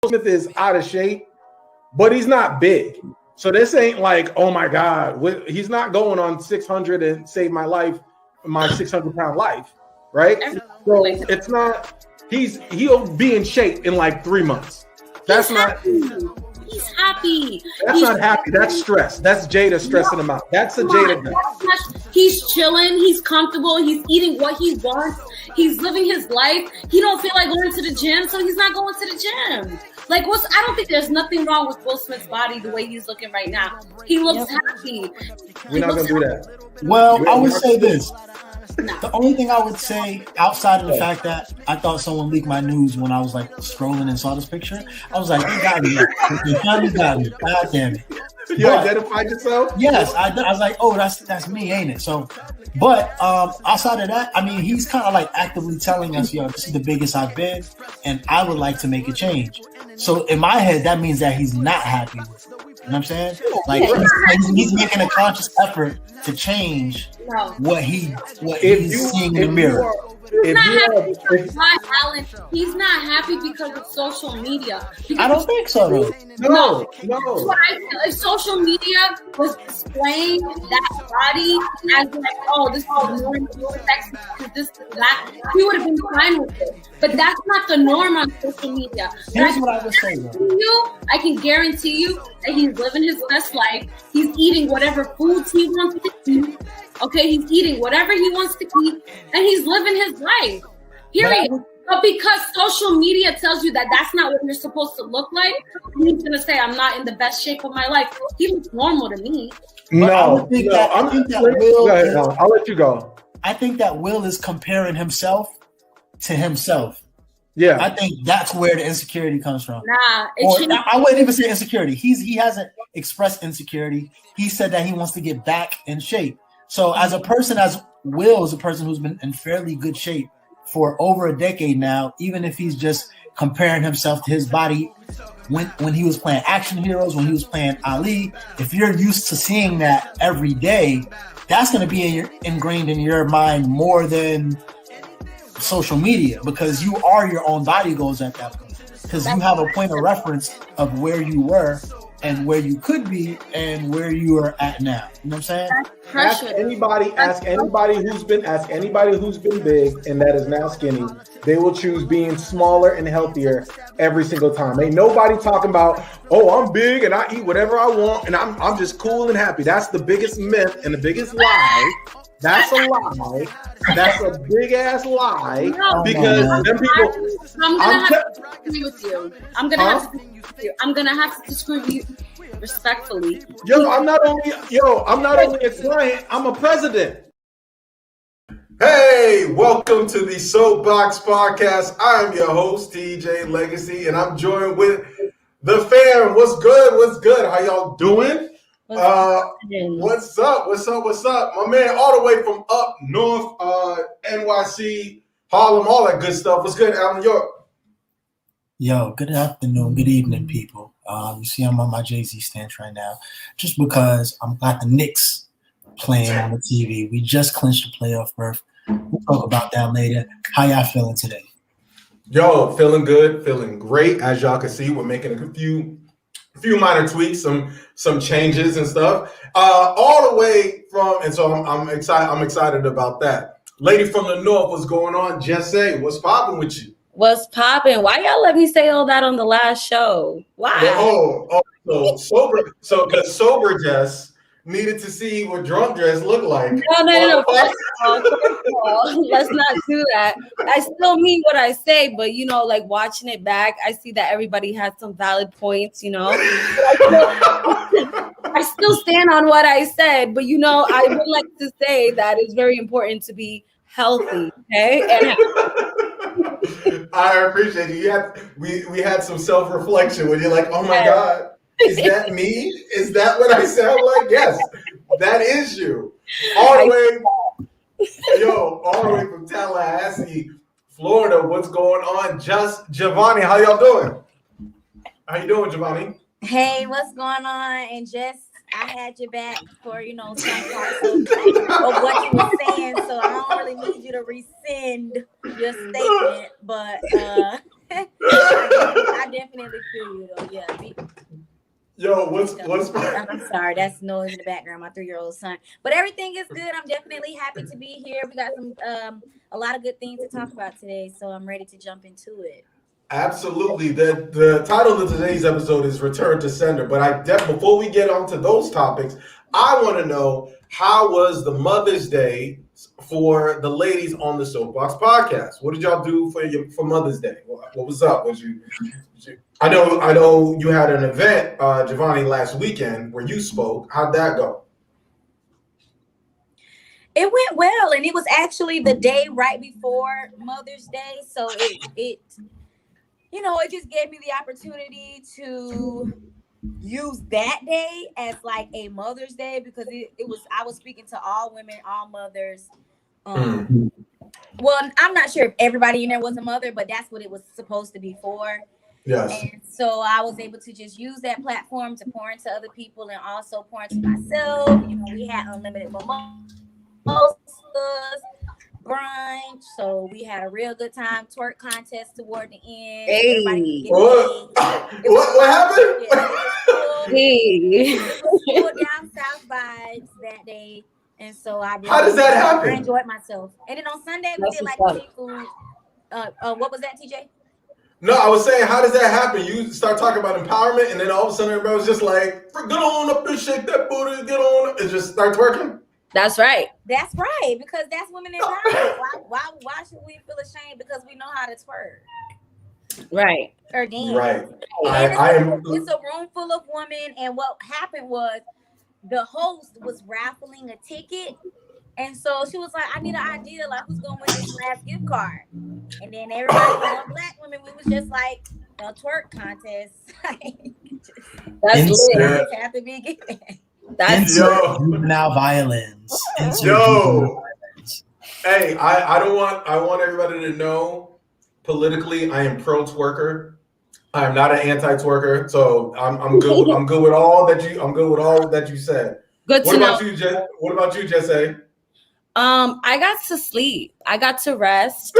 Smith is out of shape, but he's not big. So this ain't like, oh my God, he's not going on 600 and save my life, my 600-pound life, right? So it's not. He'll be in shape in like 3 months. That's not. He's happy. That's not happy. That's stress. That's Jada stressing him out. That's a Jada guy. He's chilling. He's comfortable. He's eating what he wants. He's living his life. He don't feel like going to the gym, so he's not going to the gym. Like, I don't think there's nothing wrong with Will Smith's body the way he's looking right now. He looks happy. We're not going to do that. Well, I would say this. The only thing I would say outside of the fact that I thought someone leaked my news when I was like scrolling and saw this picture, I was like, you got me. You finally got me. God damn it. You identified yourself? Yes, I was like, oh, that's me, ain't it? So, but outside of that, I mean, he's kind of like actively telling us, yo, this is the biggest I've been, and I would like to make a change. So in my head, that means that he's not happy with it. You know what I'm saying? Like he's making a conscious effort to change what he's seeing in the mirror. He's not happy because of social media. I don't think so, though. No. What I feel, if social media was displaying that body as like, oh, this is more sexy, this that, he would have been fine with it. But that's not the norm on social media. Here's what I would say, though. I can guarantee you that he's living his best life. He's eating whatever foods he wants to eat. Okay, he's eating whatever he wants to eat, and he's living his life. Period. But because social media tells you that that's not what you're supposed to look like, he's gonna say, "I'm not in the best shape of my life." He looks normal to me. I'll let you go. I think that Will is comparing himself to himself. Yeah, I think that's where the insecurity comes from. Nah, I wouldn't even say insecurity. He hasn't expressed insecurity. He said that he wants to get back in shape. So as a person, as Will is a person who's been in fairly good shape for over a decade now, even if he's just comparing himself to his body when he was playing action heroes, when he was playing Ali, if you're used to seeing that every day, that's going to be ingrained in your mind more than social media, because you are your own body goals at that point, because you have a point of reference of where you were and where you could be and where you are at now. You know what I'm saying? Ask anybody who's been big and that is now skinny. They will choose being smaller and healthier every single time. Ain't nobody talking about, oh, I'm big and I eat whatever I want and I'm just cool and happy. That's the biggest myth and the biggest lie. That's a lie. That's a big ass lie. Because them people. I'm gonna have to disagree with you. I'm gonna have to disagree with you respectfully. I'm not only a client, I'm a president. Hey, welcome to the Soapboxx Podcast. I'm your host, TJ Legacy, and I'm joined with the fam. What's good? How y'all doing? What's up? My man all the way from up north, NYC, Harlem, all that good stuff. What's good, Alan York? Yo, good afternoon, good evening, people. You see I'm on my Jay-Z stance right now, just because I'm got the Knicks playing on the TV. We just clinched the playoff berth. We'll talk about that later. How y'all feeling today? Yo, feeling good, feeling great. As y'all can see, we're making a few minor tweaks, some changes and stuff. All the way from, and so I'm excited about that. Lady from the north, what's going on? Jesse, what's popping with you? What's popping? Why y'all let me say all that on the last show? Why? So because sober Jess needed to see what drunk Jess looked like. No. First of all, let's not do that. I still mean what I say, but like watching it back, I see that everybody has some valid points. I still stand on what I said, but I would like to say that it's very important to be healthy. Okay. I appreciate you. We had some self-reflection when you're like, oh my God, is that me? Is that what I sound like? Yes, that is you. All the way from Tallahassee, Florida. What's going on? Just Giovanni, how y'all doing? How you doing, Giovanni? Hey, what's going on? And just I had your back for some parts of what you were saying, so I don't really need you to rescind your statement. But I I definitely feel you though. Yeah. Yo, what's I'm sorry, that's noise in the background, my 3-year-old son. But everything is good. I'm definitely happy to be here. We got some a lot of good things to talk about today, so I'm ready to jump into it. Absolutely. The title of today's episode is Return to Sender. But before we get onto those topics, I want to know, how was the Mother's Day for the ladies on the Soapboxx Podcast? What did y'all do for Mother's Day? What was up? I know you had an event, Giovanni, last weekend where you spoke. How'd that go? It went well, and it was actually the day right before Mother's Day, so it it just gave me the opportunity to use that day as like a Mother's Day, because I was speaking to all women, all mothers. Well, I'm not sure if everybody in there was a mother, but that's what it was supposed to be for. Yes. And so I was able to just use that platform to pour into other people and also pour into myself. We had unlimited mimosas, brunch, so we had a real good time. Twerk contest toward the end. Hey, what happened? Hey, Full down south vibes that day, and so how does that happen? I enjoyed myself. And then on Sunday we did like seafood. What was that, TJ? No, I was saying, how does that happen? You start talking about empowerment, and then all of a sudden everybody was just like, "Get on up and shake that booty, get on up," and just start twerking. That's right. That's right, because that's women empowerment. Why should we feel ashamed because we know how to twerk? Right. Or dance. Right. It's a room full of women, and what happened was the host was raffling a ticket, and so she was like, "I need an idea, like who's gonna win this last gift card?" And then everybody, black women, we was just like a twerk contest. That's lit. Have to be given. That's juvenile violence. Hey, I want everybody to know, politically, I am pro twerker. I am not an anti-twerker, so I'm good. I'm good with all that you said. Good to know. What about you, Jesse? I got to sleep. I got to rest.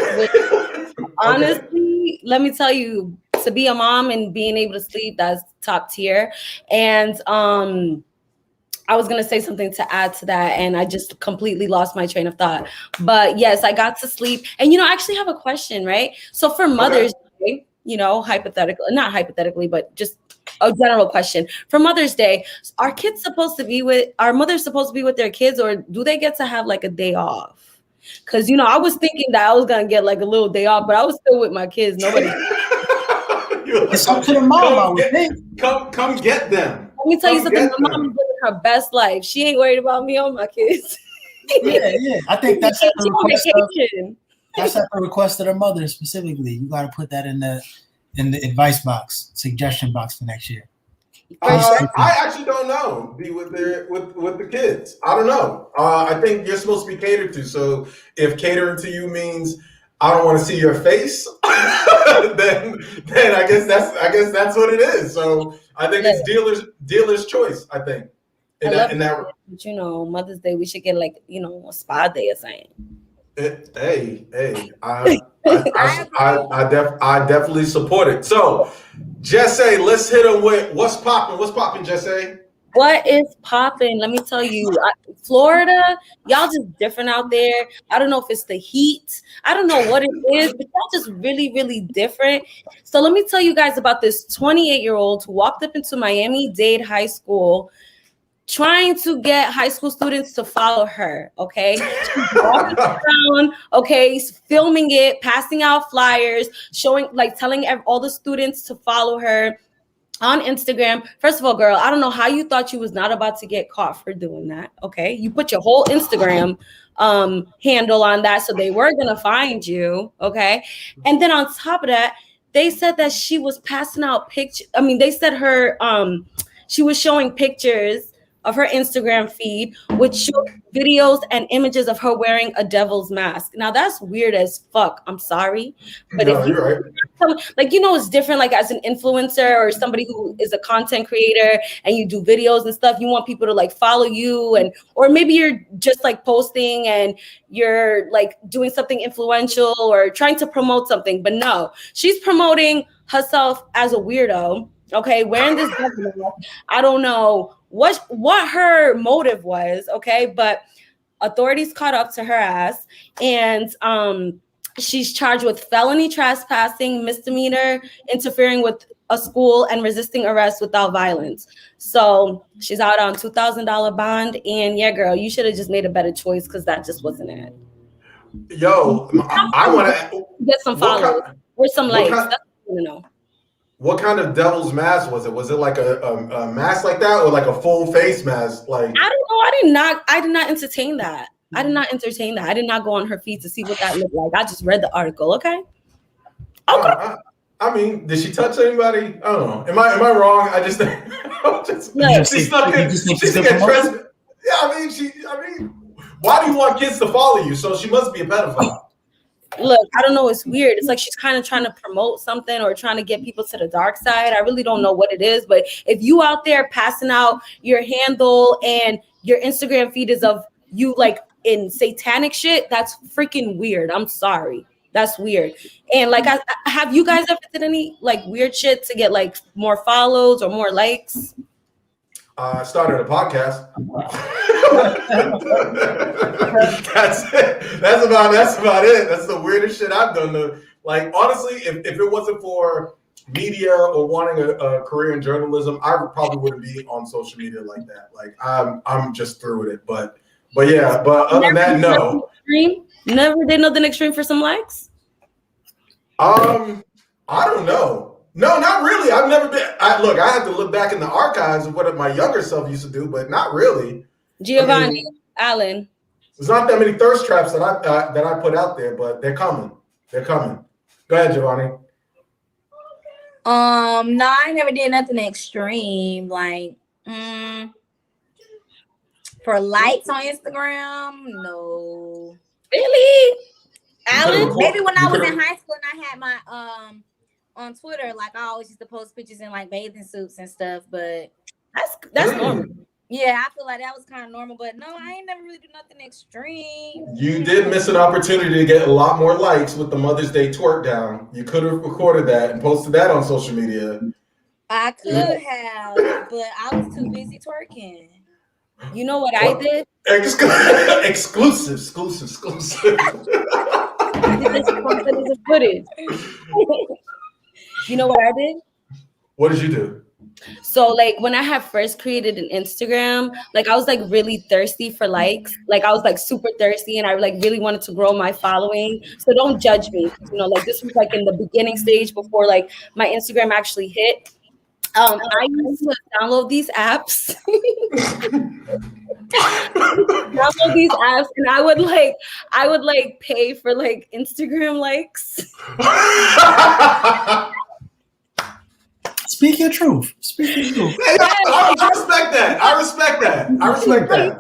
Honestly, let me tell you, to be a mom and being able to sleep, that's top tier. And I was going to say something to add to that, and I just completely lost my train of thought. But yes, I got to sleep. And, I actually have a question, right? So for Mother's Day, not hypothetically, but just a general question. For Mother's Day, are mothers supposed to be with their kids, or do they get to have like a day off? Because, I was thinking that I was going to get like a little day off, but I was still with my kids. Nobody. It's up to the mom, I would think. Come get them. Let me tell you something. My mom is living her best life. She ain't worried about me or my kids. Yeah. I think that's at the request of the mother specifically. You got to put that in the advice box, suggestion box for next year. I actually don't know. Be with the kids. I don't know. I think you're supposed to be catered to. So if catering to you means I don't want to see your face, then I guess that's what it is. So I think it's dealer's choice. I think Mother's Day we should get like a spa day or something. Hey, I definitely support it. So Jesse, let's hit him with what's popping. What's popping, Jesse? What is popping? Let me tell you, Florida, y'all just different out there. I don't know if it's the heat. I don't know what it is, but y'all just really, really different. So let me tell you guys about this 28-year-old who walked up into Miami-Dade High School trying to get high school students to follow her, okay? She's walking around, okay, filming it, passing out flyers, telling all the students to follow her on Instagram. First of all, girl, I don't know how you thought you was not about to get caught for doing that, okay? You put your whole Instagram handle on that, so they were going to find you, okay? And then on top of that, they said that she was passing out pictures. I mean, they said she was showing pictures of her Instagram feed, which showed videos and images of her wearing a devil's mask. Now that's weird as fuck. I'm sorry, but no, you're right. Like, it's different. Like as an influencer or somebody who is a content creator and you do videos and stuff, you want people to like follow you, or maybe you're just like posting and you're like doing something influential or trying to promote something. But no, she's promoting herself as a weirdo. Okay, wearing this devil mask. I don't know what her motive was. Okay, but authorities caught up to her ass, and she's charged with felony trespassing, misdemeanor, interfering with a school, and resisting arrest without violence. So she's out on $2,000 bond. And yeah, girl, you should have just made a better choice because that just wasn't it. Yo, I want to get some followers or some likes. That's what I want to know. What kind of devil's mask was it? Was it like a mask like that, or like a full face mask? Like, I don't know. I did not entertain that. I did not entertain that. I did not go on her feed to see what that looked like. I just read the article. Okay. I mean, did she touch anybody? I don't know. Am I wrong? I just think she's stuck in. Yeah, I mean, why do you want kids to follow you? So she must be a pedophile. Look, I don't know. It's weird. It's like she's kind of trying to promote something or trying to get people to the dark side. I really don't know what it is. But if you out there passing out your handle and your Instagram feed is of you like in satanic shit, that's freaking weird. I'm sorry. That's weird. And like, have you guys ever did any like weird shit to get like more follows or more likes? I started a podcast. That's it. That's about it. That's the weirdest shit I've done. Like, honestly, if it wasn't for media or wanting a career in journalism, I probably wouldn't be on social media like that. Like, I'm just through with it. But yeah. But other than that, no. Never did nothing extreme for some likes. I don't know. No, not really. I've never been. I have to look back in the archives of what my younger self used to do, but not really. Giovanni, Allen. There's not that many thirst traps that I put out there, but they're coming. They're coming. Go ahead, Giovanni. No, I never did nothing extreme. Like, for likes on Instagram, no. Really, Allen? Maybe when I was in high school and I had my on Twitter, like I always used to post pictures in like bathing suits and stuff, but that's normal. Yeah, I feel like that was kind of normal, but no, I ain't never really do nothing extreme. You did miss an opportunity to get a lot more likes with the Mother's Day twerk down. You could have recorded that and posted that on social media. I could have, but I was too busy twerking. You know what I did? Exclusive. Footage. You know what I did? What did you do? So like when I had first created an Instagram, like I was like really thirsty for likes. Like I was like super thirsty and I like really wanted to grow my following. So don't judge me. You know, like this was like in the beginning stage before like my Instagram actually hit. I used to download these apps. And I would like pay for like Instagram likes. Speak your truth. I respect that.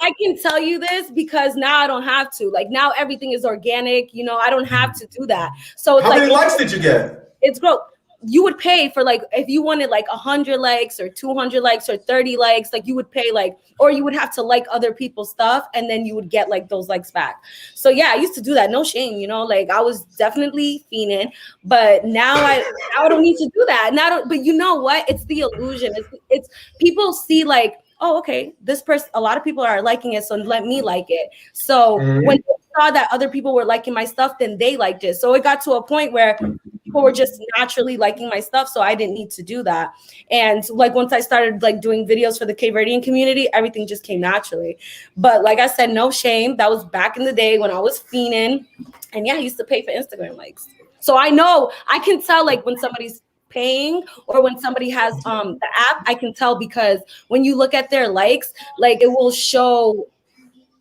I can tell you this because now I don't have to. Like now everything is organic. You know, I don't have to do that. So it's how many likes did you get? It's growth. You would pay for like if you wanted like 100 likes or 200 likes or 30 likes, like you would pay like, or you would have to like other people's stuff and then you would get like those likes back. So yeah, I used to do that. No shame, you know, like I was definitely fiending, but now I don't need to do that. But you know what? It's the illusion. It's people see like, oh, okay, this person, a lot of people are liking it, so let me like it. So when they saw that other people were liking my stuff, then they liked it. So it got to a point where people were just naturally liking my stuff, so I didn't need to do that. And like once I started like doing videos for the Cape Verdean community, everything just came naturally. But like I said, no shame. That was back in the day when I was fiending. And yeah, I used to pay for Instagram likes. So I know, I can tell like when somebody's paying or when somebody has the app, I can tell because when you look at their likes, like it will show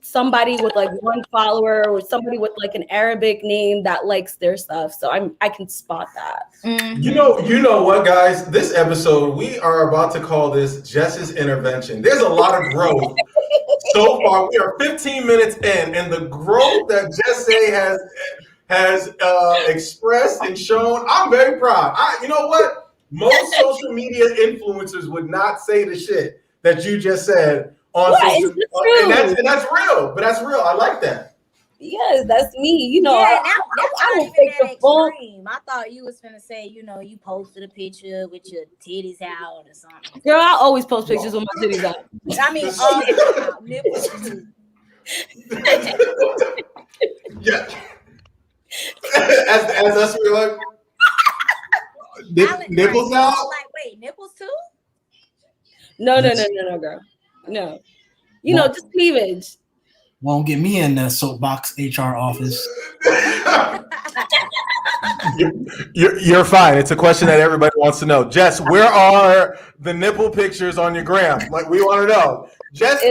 somebody with like one follower or somebody with like an Arabic name that likes their stuff. So I can spot that. Mm-hmm. You know what, guys? This episode, we are about to call this Jess's intervention. There's a lot of growth so far. We are 15 minutes in, and the growth that Jesse has expressed and shown, I'm very proud. You know what? Most social media influencers would not say the shit that you just said on social media. And that's real. But that's real. I like that. Yes, that's me. You know, yeah, I don't don't take the extreme. I thought you was finna say, you know, you posted a picture with your titties out or something. Girl, I always post pictures with my titties out. I mean, all the time, nipples too. Yeah. As us, we're like, nipples out? Like, wait, nipples too? No, girl. No. You know, just cleavage. Won't get me in the Soapboxx HR office. You're fine. It's a question that everybody wants to know. Jess, where are the nipple pictures on your gram? Like, we want to know. Jess,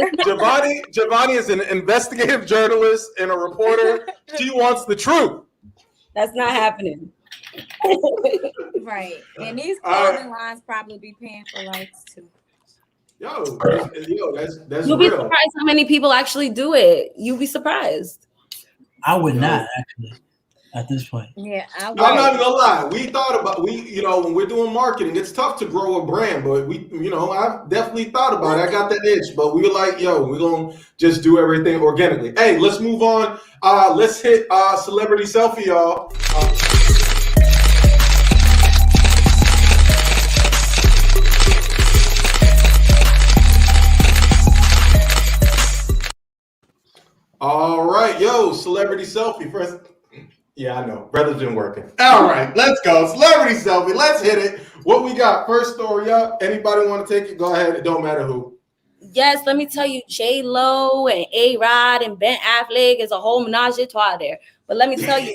Giovanni is an investigative journalist and a reporter. She wants the truth. That's not happening. Right. And these clothing lines probably be paying for likes too. Yo, that's You'll be real. surprised how many people actually do it. You'll be surprised. I would not actually at this point. Yeah, I'm not even gonna lie. When we're doing marketing, it's tough to grow a brand, but I've definitely thought about it. I got that itch, but we were like, we're gonna just do everything organically. Hey, let's move on. Let's hit celebrity selfie, y'all. All right, celebrity selfie first. Yeah, I know. Brother's been working. All right, let's go. Celebrity selfie. Let's hit it. What we got? First story up. Anybody want to take it? Go ahead. It don't matter who. Yes, let me tell you, J-Lo and ARod and Ben Affleck is a whole menage a trois there. But let me tell you,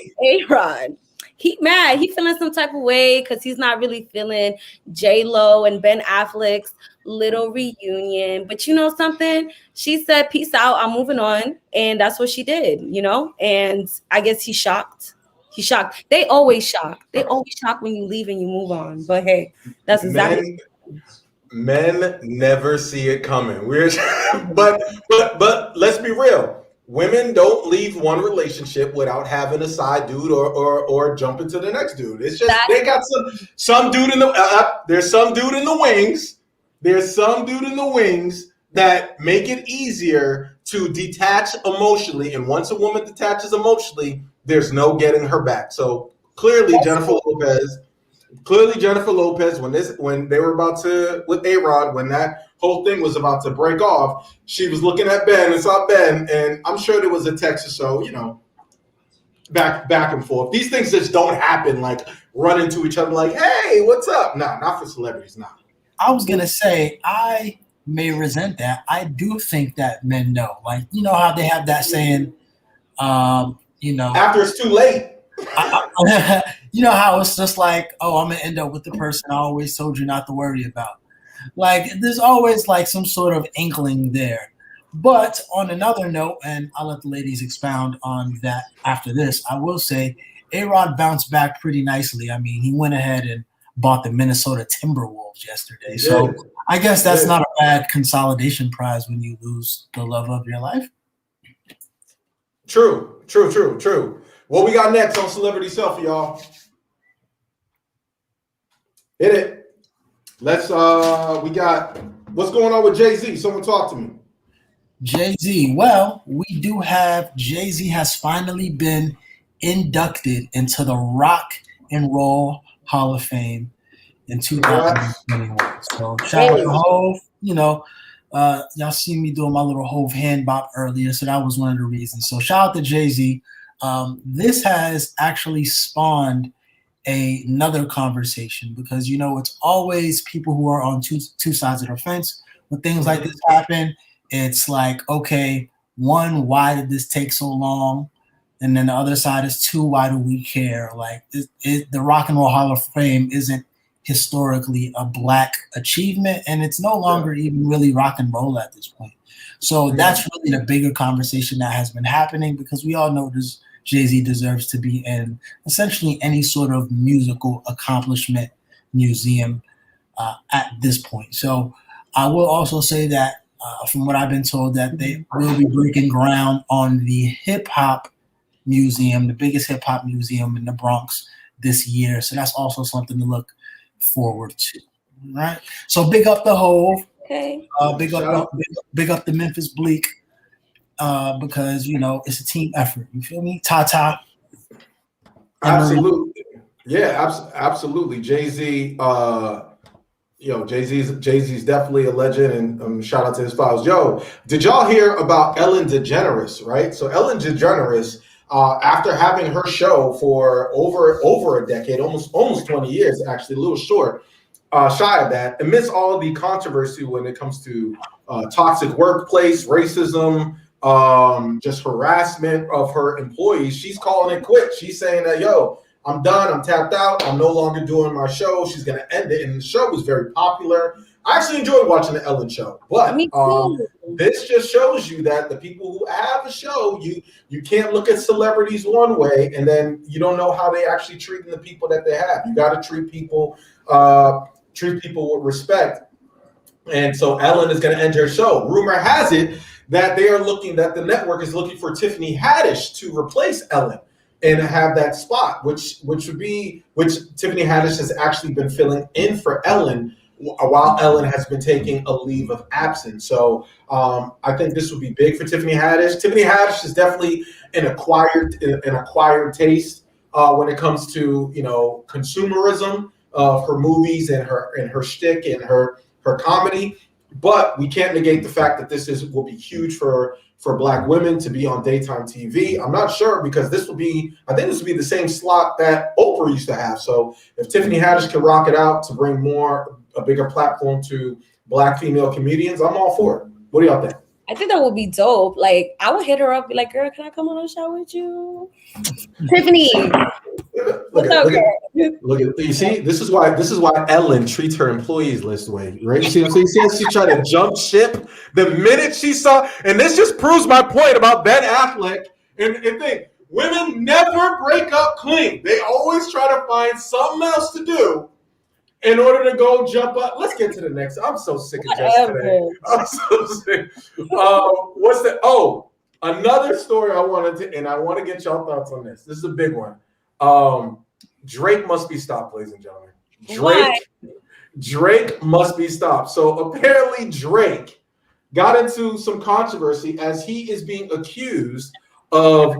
ARod, he mad. He feeling some type of way because he's not really feeling J-Lo and Ben Affleck's little reunion. But you know something? She said, peace out, I'm moving on. And that's what she did, And I guess he's shocked. He's shocked. They always shock. They always shock when you leave and you move on. But hey, that's exactly. Men never see it coming. But let's be real. Women don't leave one relationship without having a side dude or jump into the next dude. It's just they got some dude in the there's some dude in the wings. There's some dude in the wings that make it easier to detach emotionally. And once a woman detaches emotionally, there's no getting her back. So clearly Jennifer Lopez, when they were about to, with ARod, when that whole thing was about to break off, she was looking at Ben and saw Ben, and I'm sure there was a text or so, back and forth. These things just don't happen, like run into each other like, hey, what's up? No, not for celebrities, no. I was going to say, I may resent that. I do think that men know. Like, you know how they have that saying, after it's too late. You know how it's just like, oh, I'm going to end up with the person I always told you not to worry about. Like, there's always like some sort of inkling there. But on another note, and I'll let the ladies expound on that after this, I will say ARod bounced back pretty nicely. I mean, he went ahead and bought the Minnesota Timberwolves yesterday. So I guess that's not a bad consolidation prize when you lose the love of your life. True. What we got next on Celebrity Selfie, y'all? Hit it. We got, what's going on with Jay-Z? Someone talk to me. Jay-Z. Well, we do have Jay-Z has finally been inducted into the Rock and Roll Hall of Fame in 2021. So shout out to Hove. Y'all see me doing my little Hove hand bop earlier, so that was one of the reasons. So shout out to Jay-Z. This has actually spawned another conversation because it's always people who are on two sides of the fence when things like this happen. It's like, okay, one, why did this take so long? And then the other side is two, why do we care? Like the Rock and Roll Hall of Fame isn't historically a Black achievement, and it's no longer even really rock and roll at this point. So that's really the bigger conversation that has been happening, because we all know Jay-Z deserves to be in essentially any sort of musical accomplishment museum at this point. So I will also say that from what I've been told, that they will be breaking ground on the hip hop museum, the biggest hip hop museum in the Bronx this year. So that's also something to look forward to. Right. So big up the Hove. Okay. Big up the Memphis Bleak, because it's a team effort. You feel me? Ta. Absolutely. Yeah, absolutely. Jay-Z, Jay-Z's definitely a legend, and shout out to his files. Yo, did y'all hear about Ellen DeGeneres, right? So Ellen DeGeneres, after having her show for over a decade, almost 20 years, actually, a little short, shy of that, amidst all of the controversy when it comes to toxic workplace, racism, just harassment of her employees, she's calling it quits. She's saying that, yo, I'm done. I'm tapped out. I'm no longer doing my show. She's going to end it. And the show was very popular. I actually enjoyed watching the Ellen show. But this just shows you that the people who have a show, you can't look at celebrities one way and then you don't know how they actually treating the people that they have. You got to treat people with respect. And so Ellen is going to end her show. Rumor has it that the network is looking for Tiffany Haddish to replace Ellen and have that spot, which Tiffany Haddish has actually been filling in for Ellen while Ellen has been taking a leave of absence. So I think this would be big for Tiffany Haddish. Tiffany Haddish is definitely an acquired taste when it comes to consumerism of her movies and her shtick and her comedy. But we can't negate the fact that this will be huge for Black women to be on daytime TV. I'm not sure, because I think this will be the same slot that Oprah used to have. So if Tiffany Haddish can rock it out to bring a bigger platform to Black female comedians, I'm all for it. What do y'all think? I think that would be dope. Like, I would hit her up, be like, girl, can I come on a show with you? Tiffany. Look at you see, this is why Ellen treats her employees this way, right? You see what I'm saying? She tried to jump ship the minute she saw, and this just proves my point about Ben Affleck and think women never break up clean. They always try to find something else to do in order to go jump up. Let's get to the next. I'm so sick of Jess today. I'm so sick. Another story I want to get y'all thoughts on this. This is a big one. Drake must be stopped, ladies and gentlemen. Drake must be stopped. So apparently Drake got into some controversy as he is being accused of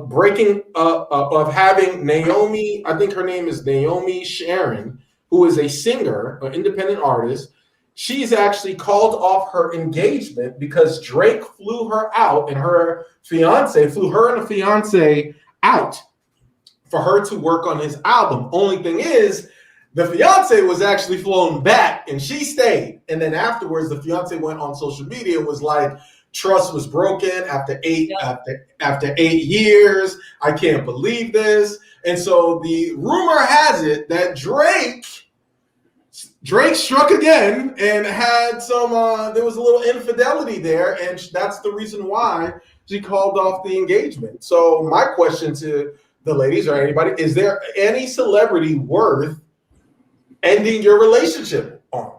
of having Naomi, I think her name is Naomi Sharon, who is a singer, an independent artist. She's actually called off her engagement because Drake flew her out, and her and a fiance out for her to work on his album. Only thing is, the fiance was actually flown back and she stayed. And then afterwards, the fiance went on social media and was like, trust was broken after 8 years. I can't believe this. And so the rumor has it that Drake struck again and had some, there was a little infidelity there. And that's the reason why she called off the engagement. So my question to the ladies or anybody, is there any celebrity worth ending your relationship on?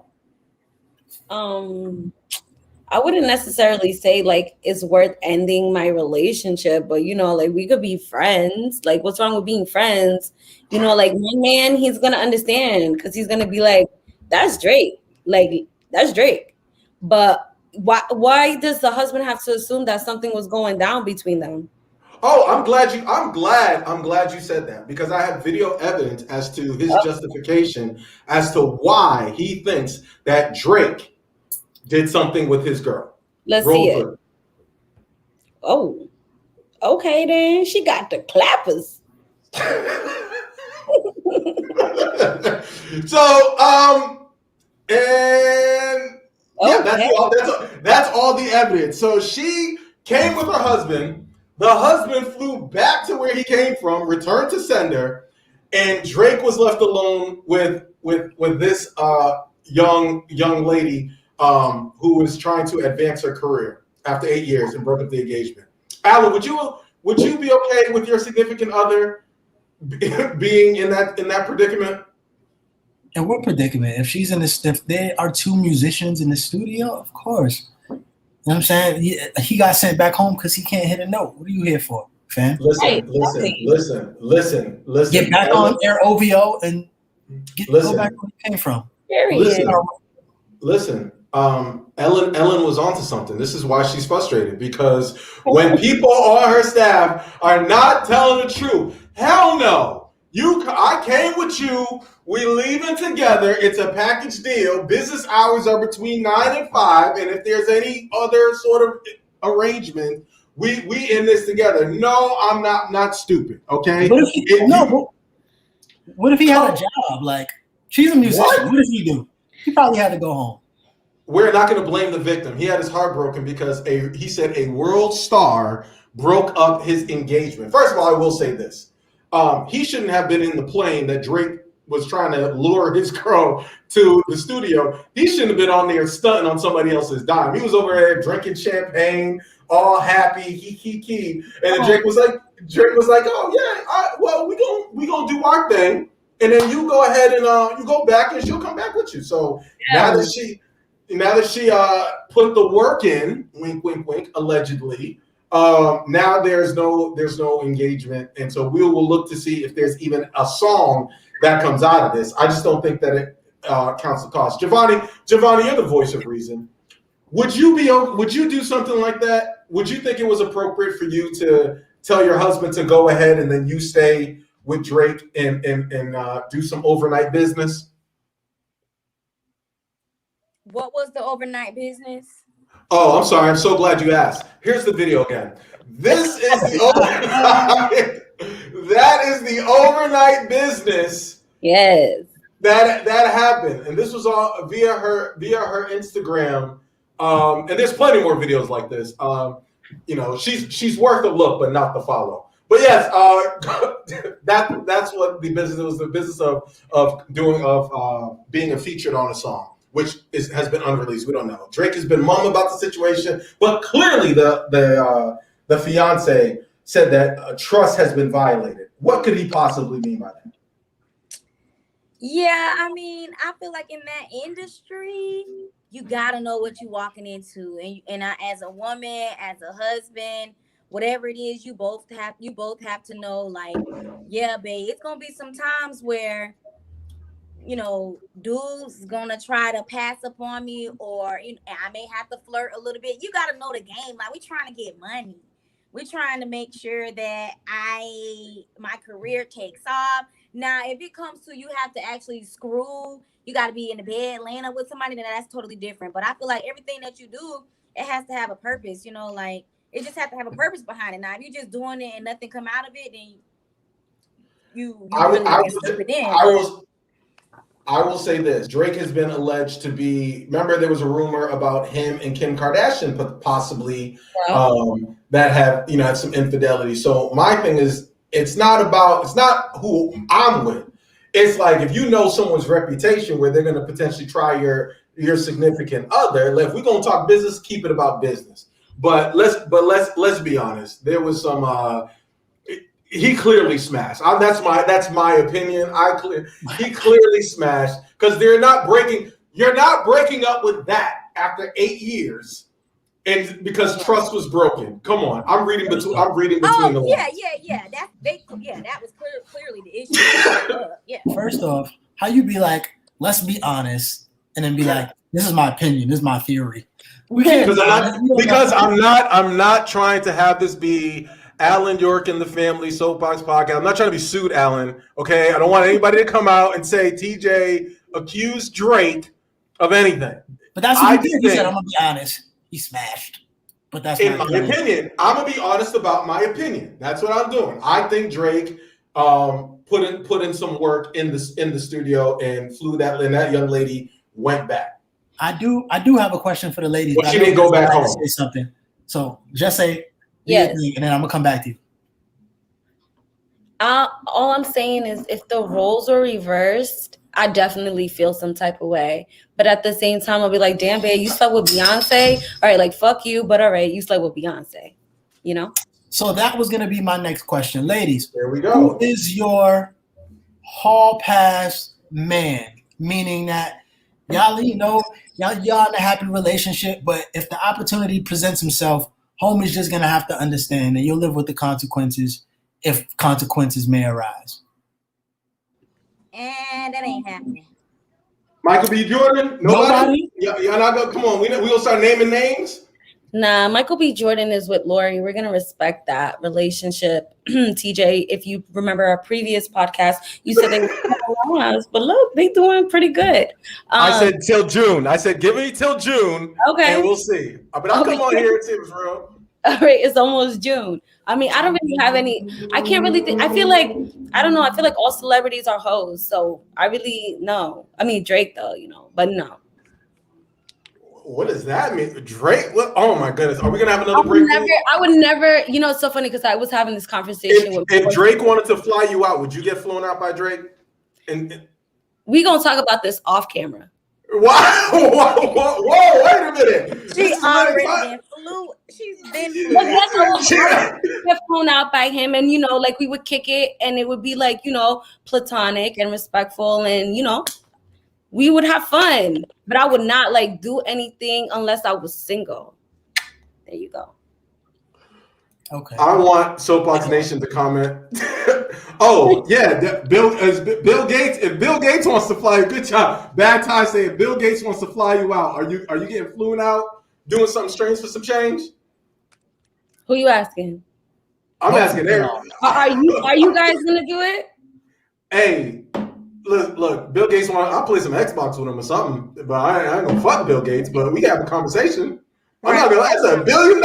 I wouldn't necessarily say like it's worth ending my relationship, but like we could be friends. Like, what's wrong with being friends? Like, my man, he's gonna understand, because he's gonna be like, that's Drake. Like, that's Drake. But why does the husband have to assume that something was going down between them? Oh, I'm glad you said that, because I have video evidence as to his justification as to why he thinks that Drake did something with his girl. Let's see it. Oh, okay then. She got the clappers. That's all the evidence. So she came with her husband. The husband flew back to where he came from, returned to sender, and Drake was left alone with this young lady who was trying to advance her career after 8 years and broke up the engagement. Alan, would you be okay with your significant other being in that predicament? And what predicament? If they are two musicians in the studio, of course. You know what I'm saying? He got sent back home because he can't hit a note. What are you here for, fam? Listen. Get back on Air OVO and go back where you came from. Listen. Ellen was onto something. This is why she's frustrated, because when people on her staff are not telling the truth, hell no. I came with you. We leaving together. It's a package deal. Business hours are between 9 and 5. And if there's any other sort of arrangement, we in this together. No, I'm not stupid. Okay. What if he had a job? Like, she's a musician. What does he do? He probably had to go home. We're not going to blame the victim. He had his heart broken because he said a world star broke up his engagement. First of all, I will say this. He shouldn't have been in the plane that Drake was trying to lure his girl to the studio. He shouldn't have been on there stunting on somebody else's dime. He was over there drinking champagne, all happy, he. And then Drake was like, oh yeah, well we gonna do our thing, and then you go ahead and you go back, and she'll come back with you. So now that she put the work in, wink, wink, wink, allegedly. Now there's no engagement, and so we will look to see if there's even a song that comes out of this. I just don't think that it counts the cost. Giovanni, you're the voice of reason. Would you do something like that? Would you think it was appropriate for you to tell your husband to go ahead and then you stay with Drake and do some overnight business? What was the overnight business? Oh, I'm sorry. I'm so glad you asked. Here's the video again. This is the overnight. That is the overnight business. Yes. That happened, and this was all via her Instagram. And there's plenty more videos like this. She's worth a look, but not the follow. But yes, that's what the business was. The business of being featured on a song, which has been unreleased. We don't know. Drake has been mum about the situation, but clearly the fiance said that trust has been violated. What could he possibly mean by that? Yeah, I mean, I feel like in that industry, you gotta know what you're walking into, and as a woman, as a husband, whatever it is, you both have to know, like, yeah, babe, it's gonna be some times where, dude's gonna try to pass up on me, or I may have to flirt a little bit. You gotta know the game. Like, we trying to get money. We're trying to make sure that my career takes off. Now, if it comes to you have to actually screw, you got to be in the bed, laying up with somebody, then that's totally different. But I feel like everything that you do, it has to have a purpose. Like, it just has to have a purpose behind it. Now, if you're just doing it and nothing come out of it, then I will say this. Drake has been alleged to be, remember there was a rumor about him and Kim Kardashian possibly that have, had some infidelity. So my thing is, it's not who I'm with. It's like, if you know someone's reputation where they're going to potentially try your significant other, if we're going to talk business, keep it about business. But let's be honest. There was some, he clearly smashed. That's my opinion. He clearly smashed, because you're not breaking up with that after 8 years, and because trust was broken. Come on, I'm reading between the lines. Yeah. That was clearly the issue. Yeah. First off, how you be like, let's be honest, and then be like, this is my opinion, this is my theory. Because I'm not trying to have this be Alan York and the Family Soapbox Podcast. I'm not trying to be sued, Alan. Okay, I don't want anybody to come out and say TJ accused Drake of anything. But that's what he did. He said, I'm gonna be honest. He smashed. But that's in my opinion. I'm gonna be honest about my opinion. That's what I'm doing. I think Drake put in some work in the studio and flew that, and that young lady went back. I do have a question for the ladies. But she didn't go back home. Say something. So just say yes, and then I'm gonna come back to you. All I'm saying is, if the roles are reversed, I definitely feel some type of way. But at the same time, I'll be like, damn, babe, you slept with Beyonce? All right, like, fuck you, but all right, you slept with Beyonce, you know? So that was going to be my next question. Ladies, there we go. Who is your hall pass man? Meaning that y'all, you know, y'all in a happy relationship, but if the opportunity presents himself, homie's just going to have to understand that you'll live with the consequences if consequences may arise. And that ain't happening. Michael B. Jordan? Nobody? Y'all not gonna, come on, we gonna start naming names? Nah, Michael B. Jordan is with Lori. We're going to respect that relationship. TJ, if you remember our previous podcast, you said they were but look, they doing pretty good. I said till June. I said, give me till June. Okay. And we'll see. But I'll come on here and see if it's real. All right, it's almost June. I mean, I don't really have any, I can't really think, I feel like, I don't know, I feel like all celebrities are hoes, so I really, no. I mean, Drake though, you know, but no. What does that mean? Drake? What? Oh my goodness. Are we going to have another break? I would never, you know, it's so funny because I was having this conversation if Drake wanted to fly you out, would you get flown out by Drake? And we going to talk about this off camera. Whoa, wait a minute. She already been flew. She's been flew. Get flown out by him, and you know, like we would kick it, and it would be like, you know, platonic and respectful, and you know, we would have fun. But I would not like do anything unless I was single. There you go. Okay. I want Soapbox Nation to comment. Oh yeah, Bill Gates. If Bill Gates wants to fly you, good job. Bad Tie saying Bill Gates wants to fly you out. Are you getting flown out, doing something strange for some change? Who you asking? I'm asking Eric. Are you guys gonna do it? Hey, look. Bill Gates I'll play some Xbox with him or something, but I ain't gonna fuck Bill Gates. But we can have a conversation. I'm not gonna. That's $1 billion.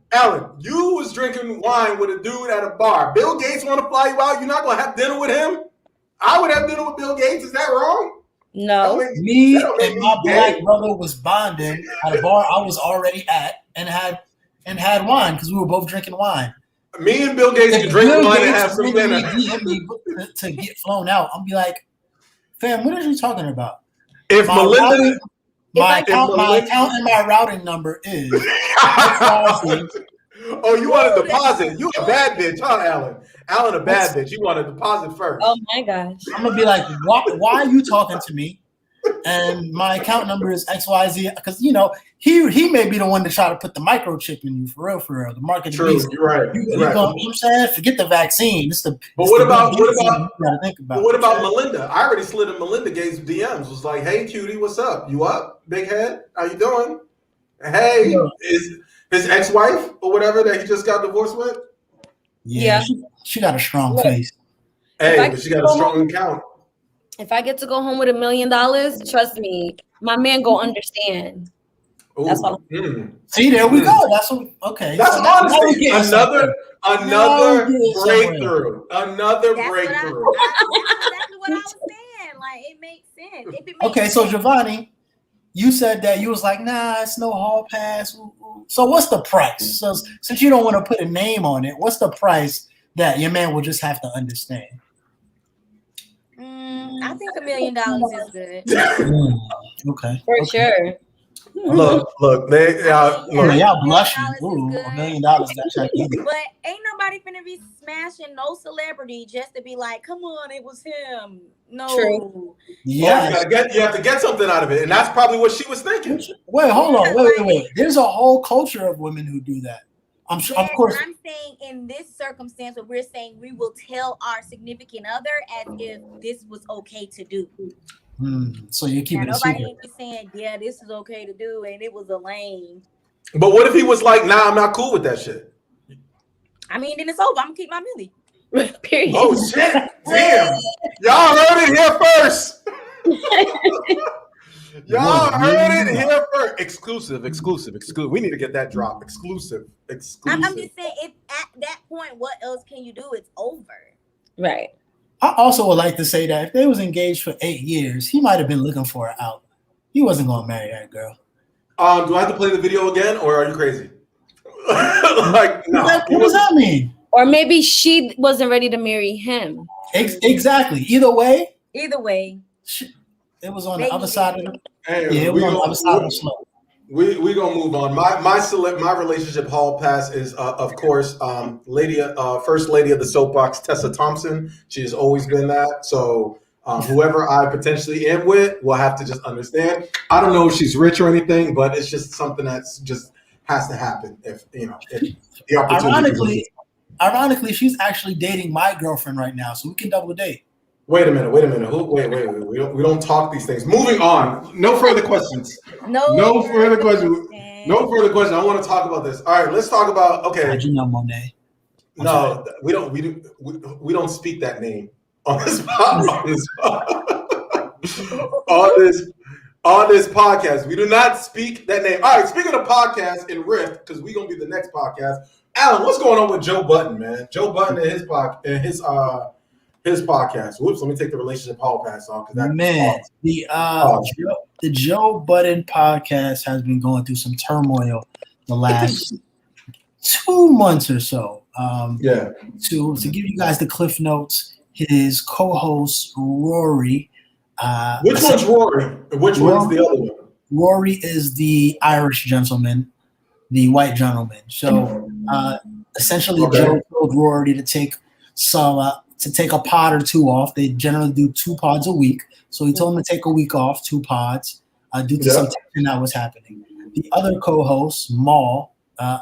Alan, you was drinking wine with a dude at a bar. Bill Gates want to fly you out. You're not gonna have dinner with him. I would have dinner with Bill Gates. Is that wrong? No. Me and my black brother was bonding at a bar I was already at and had wine because we were both drinking wine. Me and Bill Gates can drink wine and have some dinner. To get flown out, I'll be like, fam, what are you talking about? If my account and my routing number is. Oh, you want a deposit? You a bad bitch, huh, Alan? Alan a bad bitch. You want a deposit first. Oh my gosh. I'm gonna be like, why are you talking to me? And my account number is XYZ because you know he may be the one to try to put the microchip in you for real. The market. True, you're right. You know what I'm saying? Forget the vaccine. What about Melinda? I already slid in Melinda Gates' DMs. Was like, hey cutie, what's up? You up, big head? How you doing? Hey, is his ex-wife or whatever that he just got divorced with? Yeah. She got a strong face. Hey, but she got a strong account. If I get to go home with $1 million, trust me, my man go understand. Ooh. That's all. See, there we go. That's what. Okay. That's so honestly another breakthrough. Another breakthrough. That's exactly what I was saying. Like it makes sense. Okay, so Giovanni, you said that you was like, nah, it's no hall pass. So what's the price? So since you don't want to put a name on it, what's the price that your man will just have to understand? I think $1 million is good. Okay. For sure. Look, y'all blushing. Ooh, $1 million. That's like easy. But ain't nobody finna be smashing no celebrity just to be like, come on, it was him. No. True. Yeah. You have to get something out of it, and that's probably what she was thinking. Wait, hold on. Wait. There's a whole culture of women who do that. I'm sure, of course. I'm saying in this circumstance, what we're saying, we will tell our significant other as if this was okay to do. So you keep it a secret. Nobody ain't saying, yeah, this is okay to do, and it was a lame. But what if he was like, nah, I'm not cool with that shit? I mean, then it's over. I'm gonna keep my milli. Period. Oh shit! Damn! Y'all heard it here first. Y'all heard it here first. Exclusive. We need to get that drop. Exclusive. I'm just saying, if at that point, what else can you do? It's over. Right. I also would like to say that if they was engaged for 8 years, he might have been looking for her out. He wasn't gonna marry that girl. Do I have to play the video again, or are you crazy? Like, no. What does that mean? Or maybe she wasn't ready to marry him. Exactly. Either way, it was on the other side of the. Hey, it was on the other side of the slope. We gonna move on. My relationship hall pass is of course first lady of the Soapboxx, Tessa Thompson. She has always been that. So whoever I potentially am with will have to just understand. I don't know if she's rich or anything, but it's just something that's just has to happen if the opportunity. Ironically, she's actually dating my girlfriend right now, so we can double date. Wait a minute. Wait. We don't talk these things. Moving on. No further questions. No further questions. No further questions. I want to talk about this. All right, let's talk about. Okay. How'd you know, Monet? No, we don't speak that name on this on this podcast. We do not speak that name. All right. Speaking of podcasts and Rift, because we're gonna be the next podcast. Alan, what's going on with Joe Budden, man? Joe Budden and his podcast. Whoops, let me take the relationship hall pass off. Man, the Joe Budden podcast has been going through some turmoil the last 2 months or so. To give you guys the cliff notes, his co-host Rory. Which one's Rory? Which one's the other one? Rory is the Irish gentleman, the white gentleman. So essentially, Joe told Rory to take a pod or two off. They generally do 2 pods a week. So he told him to take a week off, 2 pods, due to some tension that was happening. The other co-host, Mal,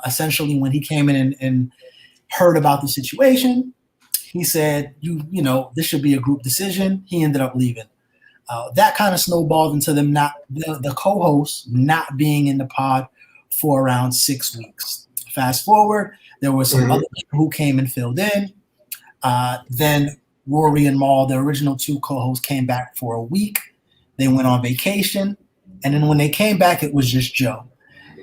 essentially when he came in and heard about the situation, he said, you know, this should be a group decision. He ended up leaving. That kind of snowballed into them the co-host not being in the pod for around 6 weeks. Fast forward, there were some other people who came and filled in. Then Rory and Mal, the original 2 co-hosts, came back for a week. They went on vacation. And then when they came back, it was just Joe.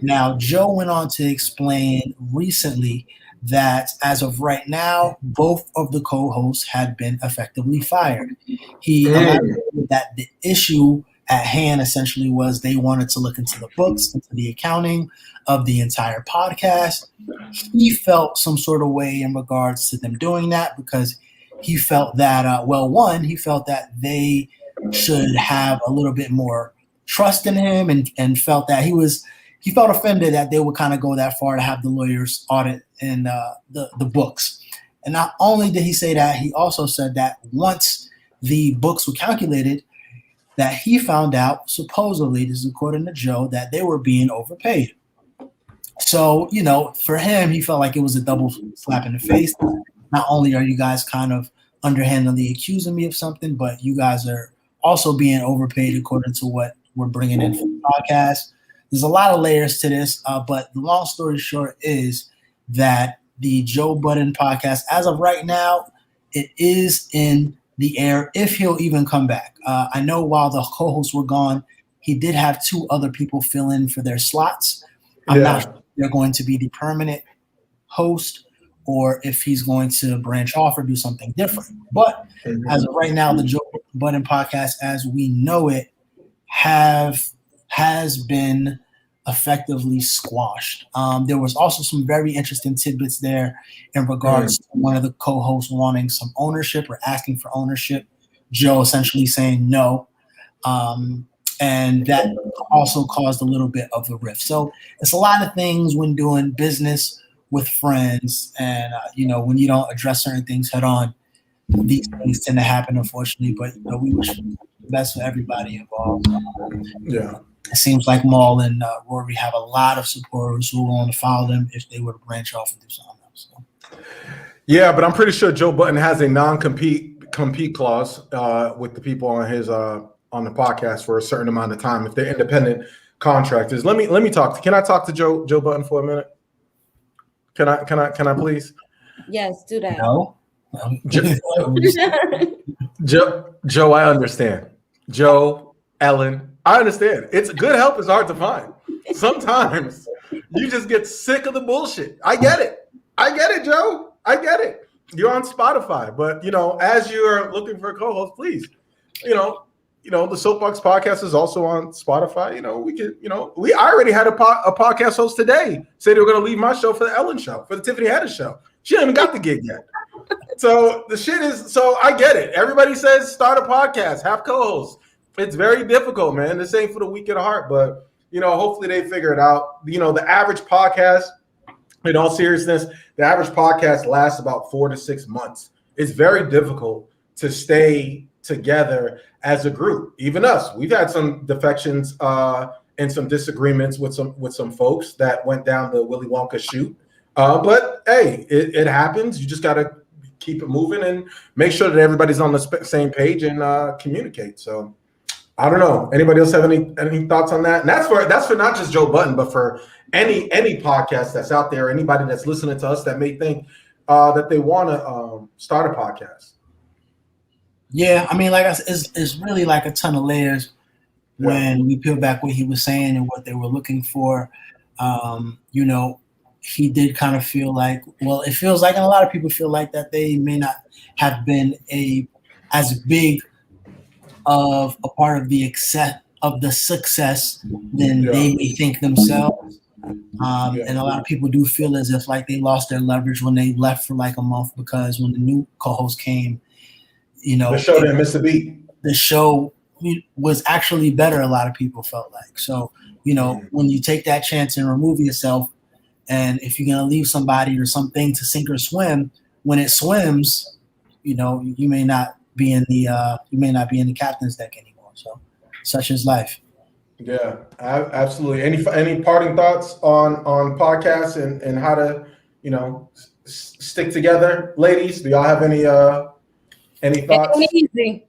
Now, Joe went on to explain recently that as of right now, both of the co-hosts had been effectively fired. He elaborated that the issue at hand essentially was they wanted to look into the books, into the accounting of the entire podcast. He felt some sort of way in regards to them doing that because he felt that, he felt that they should have a little bit more trust in him and felt that he felt offended that they would kind of go that far to have the lawyers audit in the books. And not only did he say that, he also said that once the books were calculated, that he found out, supposedly, this is according to Joe, that they were being overpaid. So, you know, for him, he felt like it was a double slap in the face. Not only are you guys kind of underhandedly accusing me of something, but you guys are also being overpaid according to what we're bringing in for the podcast. There's a lot of layers to this, but the long story short is that the Joe Budden podcast, as of right now, it is in the air if he'll even come back. I know while the co-hosts were gone, he did have 2 other people fill in for their slots. I'm not sure if they're going to be the permanent host or if he's going to branch off or do something different. But as of right now, the Joe Budden podcast, as we know it, has been effectively squashed. There was also some very interesting tidbits there in regards to one of the co-hosts wanting some ownership or asking for ownership. Joe essentially saying no. And that also caused a little bit of a rift. So it's a lot of things when doing business with friends. And, when you don't address certain things head on, these things tend to happen, unfortunately. But, we wish the best for everybody involved. Yeah. It seems like Mal and Rory have a lot of supporters who will want to follow them if they were to branch off and do something else. So. Yeah, but I'm pretty sure Joe Budden has a non-compete clause with the people on his on the podcast for a certain amount of time if they're independent contractors. Let me talk. Can I talk to Joe Budden for a minute? Can I please? Yes, do that. No. Joe, I understand. Joe, Ellen, I understand. It's good help is hard to find. Sometimes you just get sick of the bullshit. I get it, Joe. I get it. You're on Spotify, but as you're looking for a co-host, please, the Soapboxx Podcast is also on Spotify. I already had a podcast host today say they were going to leave my show for the Ellen show, for the Tiffany Haddish show. She hasn't got the gig yet. So the shit is, so I get it. Everybody says start a podcast, have co-hosts. It's very difficult, man. This ain't for the weak at heart, but hopefully they figure it out. The average podcast, in all seriousness, the average podcast lasts about 4 to 6 months. It's very difficult to stay together as a group. Even us, we've had some defections and some disagreements with some folks that went down the Willy Wonka chute. But hey, it happens. You just got to keep it moving and make sure that everybody's on the same page and communicate. So I don't know. Anybody else have any thoughts on that? And that's for not just Joe Budden, but for any podcast that's out there, anybody that's listening to us that may think that they want to start a podcast. Yeah, I mean, like I said, it's really like a ton of layers when we peel back what he was saying and what they were looking for. He did kind of feel like, well, it feels like, and a lot of people feel like that they may not have been as big of a part of the success than they may think themselves. And a lot of people do feel as if like they lost their leverage when they left for like a month, because when the new co-host came, the show didn't miss a beat. The show was actually better, a lot of people felt like. So, when you take that chance and remove yourself, and if you're gonna leave somebody or something to sink or swim, when it swims, you may not be in the captain's deck anymore. So, such is life. Yeah, absolutely. Any parting thoughts on podcasts and how to stick together, ladies? Do y'all have any thoughts? It ain't easy.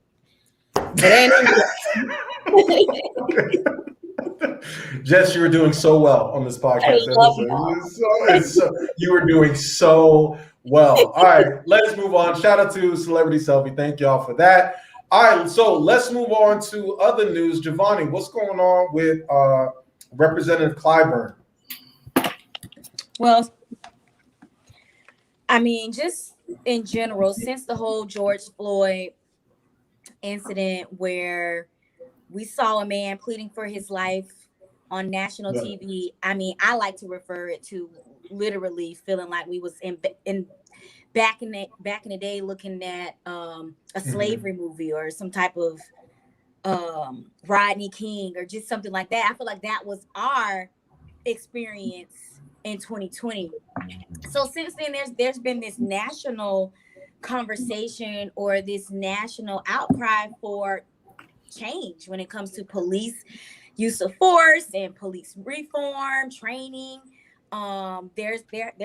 Jess, you were doing so well on this podcast. You were doing so well. All right, let's move on. Shout out to Celebrity Selfie. Thank y'all for that. All right, so let's move on to other news. Giovanni, what's going on with Representative Clayburn? Well, I mean, just in general, since the whole George Floyd incident where we saw a man pleading for his life on national TV, I mean, I like to refer it to literally feeling like we was in back in the day looking at a slavery movie or some type of Rodney King or just something like that. I feel like that was our experience in 2020. So since then, there's been this national conversation or this national outcry for change when it comes to police use of force and police reform training. There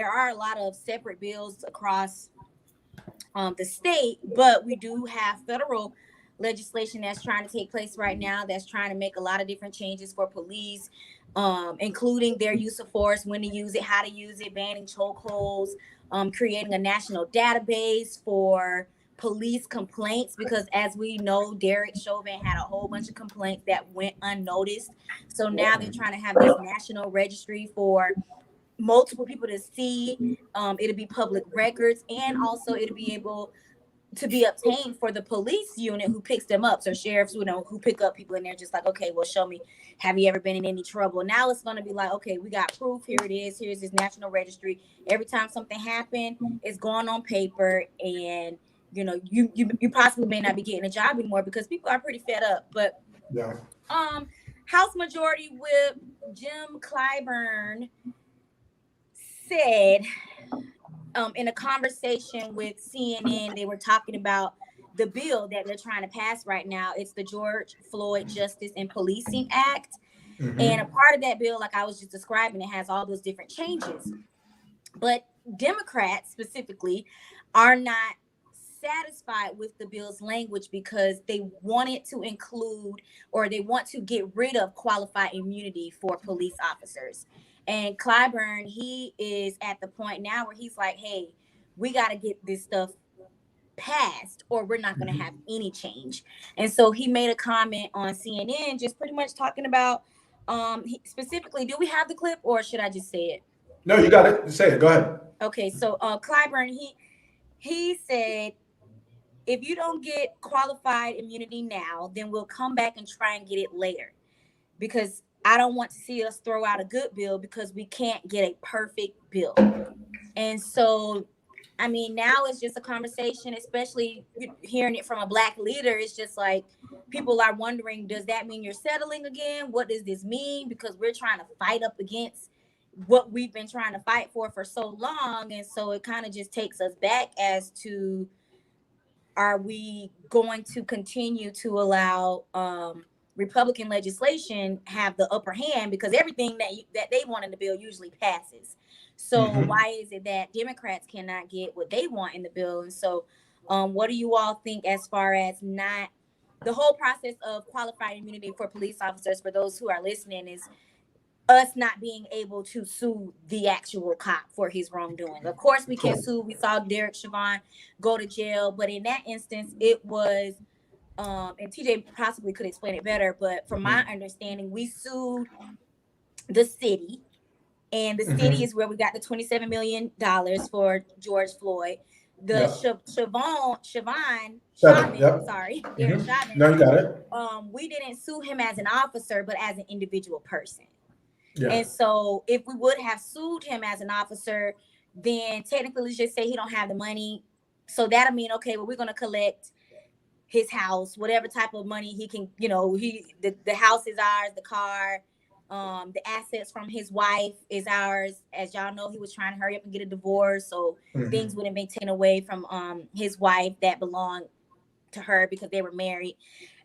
are a lot of separate bills across the state, but we do have federal legislation that's trying to take place right now that's trying to make a lot of different changes for police, including their use of force, when to use it, how to use it, banning chokeholds, creating a national database for police complaints, because as we know, Derek Chauvin had a whole bunch of complaints that went unnoticed. So now they're trying to have this national registry for multiple people to see. It'll be public records, and also it'll be able to be obtained for the police unit who picks them up. So sheriffs, who pick up people, and they're just like, okay, well, show me, have you ever been in any trouble? Now it's going to be like, okay, we got proof. Here it is. Here's this national registry. Every time something happened, it's going on paper, and you possibly may not be getting a job anymore because people are pretty fed up. But House Majority Whip Jim Clyburn said in a conversation with CNN, they were talking about the bill that they're trying to pass right now. It's the George Floyd Justice and Policing Act. And a part of that bill, like I was just describing, it has all those different changes. But Democrats specifically are not satisfied with the bill's language because they want it to include, or they want to get rid of, qualified immunity for police officers. And Clyburn, he is at the point now where he's like, hey, we got to get this stuff passed or we're not going to have any change. And so he made a comment on CNN just pretty much talking about specifically, do we have the clip or should I just say it? No, you got it. Say it. Go ahead. Okay, so Clyburn, he said, if you don't get qualified immunity now, then we'll come back and try and get it later. Because I don't want to see us throw out a good bill because we can't get a perfect bill. And so, I mean, now it's just a conversation, especially hearing it from a Black leader. It's just like people are wondering, does that mean you're settling again? What does this mean? Because we're trying to fight up against what we've been trying to fight for so long. And so it kind of just takes us back as to, are we going to continue to allow Republican legislation have the upper hand, because everything that they want in the bill usually passes. So why is it that Democrats cannot get what they want in the bill? And so what do you all think as far as not the whole process of qualified immunity for police officers, for those who are listening, is us not being able to sue the actual cop for his wrongdoing? Of course we can sue. We saw Derek Chauvin go to jail, but in that instance it was and TJ possibly could explain it better, but from my understanding, we sued the city, and the city is where we got the $27 million for George Floyd. The Chauvin, sorry, Derek Chauvin. No, you got it. We didn't sue him as an officer, but as an individual person. Yeah. And so if we would have sued him as an officer, then technically let's just say he don't have the money. So that'll mean, okay, well, we're going to collect his house, whatever type of money he can, the house is ours, the car, the assets from his wife is ours. As y'all know, he was trying to hurry up and get a divorce, so things wouldn't be taken away from his wife that belonged to her because they were married.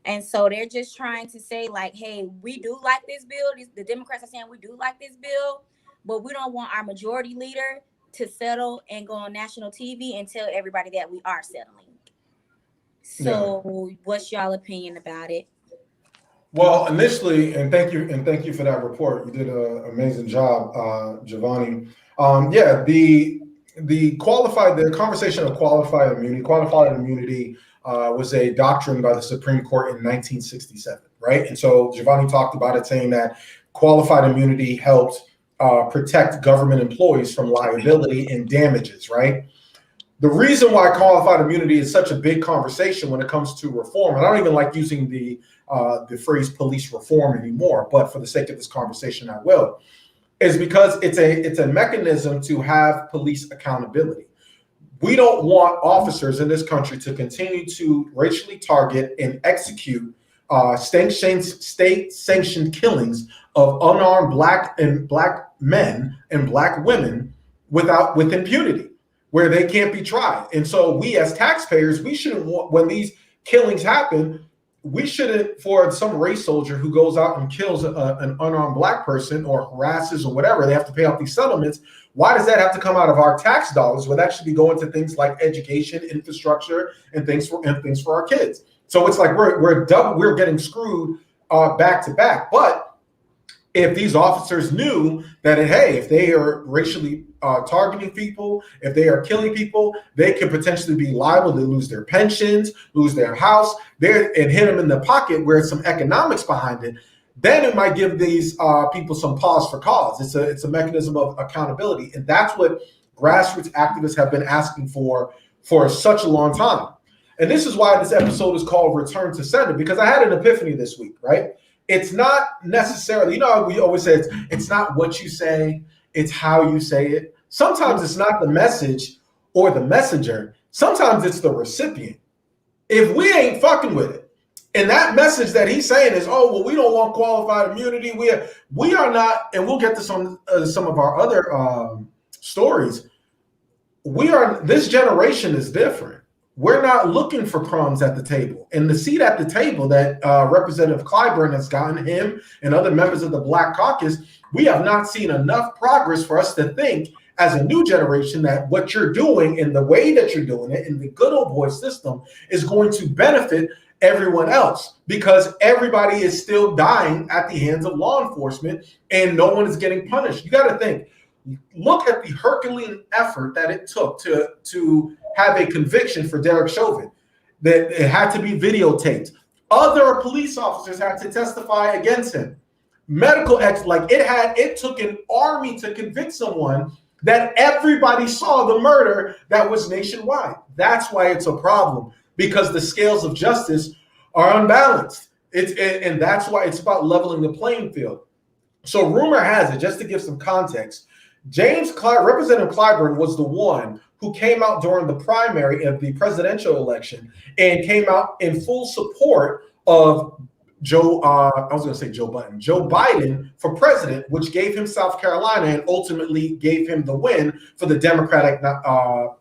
And so they're just trying to say, like, hey, we do like this bill. The Democrats are saying we do like this bill, but we don't want our majority leader to settle and go on national TV and tell everybody that we are settling. So what's y'all opinion about it? Well, initially, and thank you for that report. You did an amazing job, Giovanni. The conversation of qualified immunity was a doctrine by the Supreme Court in 1967, right? And so Giovanni talked about it, saying that qualified immunity helped protect government employees from liability and damages, right? The reason why qualified immunity is such a big conversation when it comes to reform, and I don't even like using the phrase police reform anymore, but for the sake of this conversation, I will, is because it's a mechanism to have police accountability. We don't want officers in this country to continue to racially target and execute state-sanctioned killings of unarmed black men and black women with impunity, where they can't be tried. And so we as taxpayers, we shouldn't want, when these killings happen, we shouldn't, for some race soldier who goes out and kills an unarmed black person or harasses or whatever, they have to pay out these settlements. Why does that have to come out of our tax dollars when that should be going to things like education, infrastructure, and things for our kids? So it's like we're getting screwed back to back. But if these officers knew that, hey, if they are racially targeting people, if they are killing people, they could potentially be liable to lose their pensions, lose their house, and hit them in the pocket where some economics behind it, then it might give these people some pause for cause. It's a mechanism of accountability. And that's what grassroots activists have been asking for such a long time. And this is why this episode is called Return to Sender, because I had an epiphany this week, right? It's not necessarily, we always say it's not what you say, it's how you say it. Sometimes it's not the message or the messenger. Sometimes it's the recipient. If we ain't fucking with it, and that message that he's saying is, oh, well, we don't want qualified immunity. We are not, and we'll get this on some of our other stories. This generation is different. We're not looking for crumbs at the table. And the seat at the table that Representative Clayburn has gotten, him and other members of the Black Caucus, we have not seen enough progress for us to think as a new generation that what you're doing and the way that you're doing it in the good old boy system is going to benefit everyone else, because everybody is still dying at the hands of law enforcement and no one is getting punished. You got to think, look at the Herculean effort that it took to have a conviction for Derek Chauvin, that it had to be videotaped. Other police officers had to testify against him. It took an army to convict someone that everybody saw the murder that was nationwide. That's why it's a problem. because the scales of justice are unbalanced. And that's why it's about leveling the playing field. So rumor has it, just to give some context, Representative Clayburn was the one who came out during the primary of the presidential election and came out in full support of Joe Biden for president, which gave him South Carolina and ultimately gave him the win for the Democratic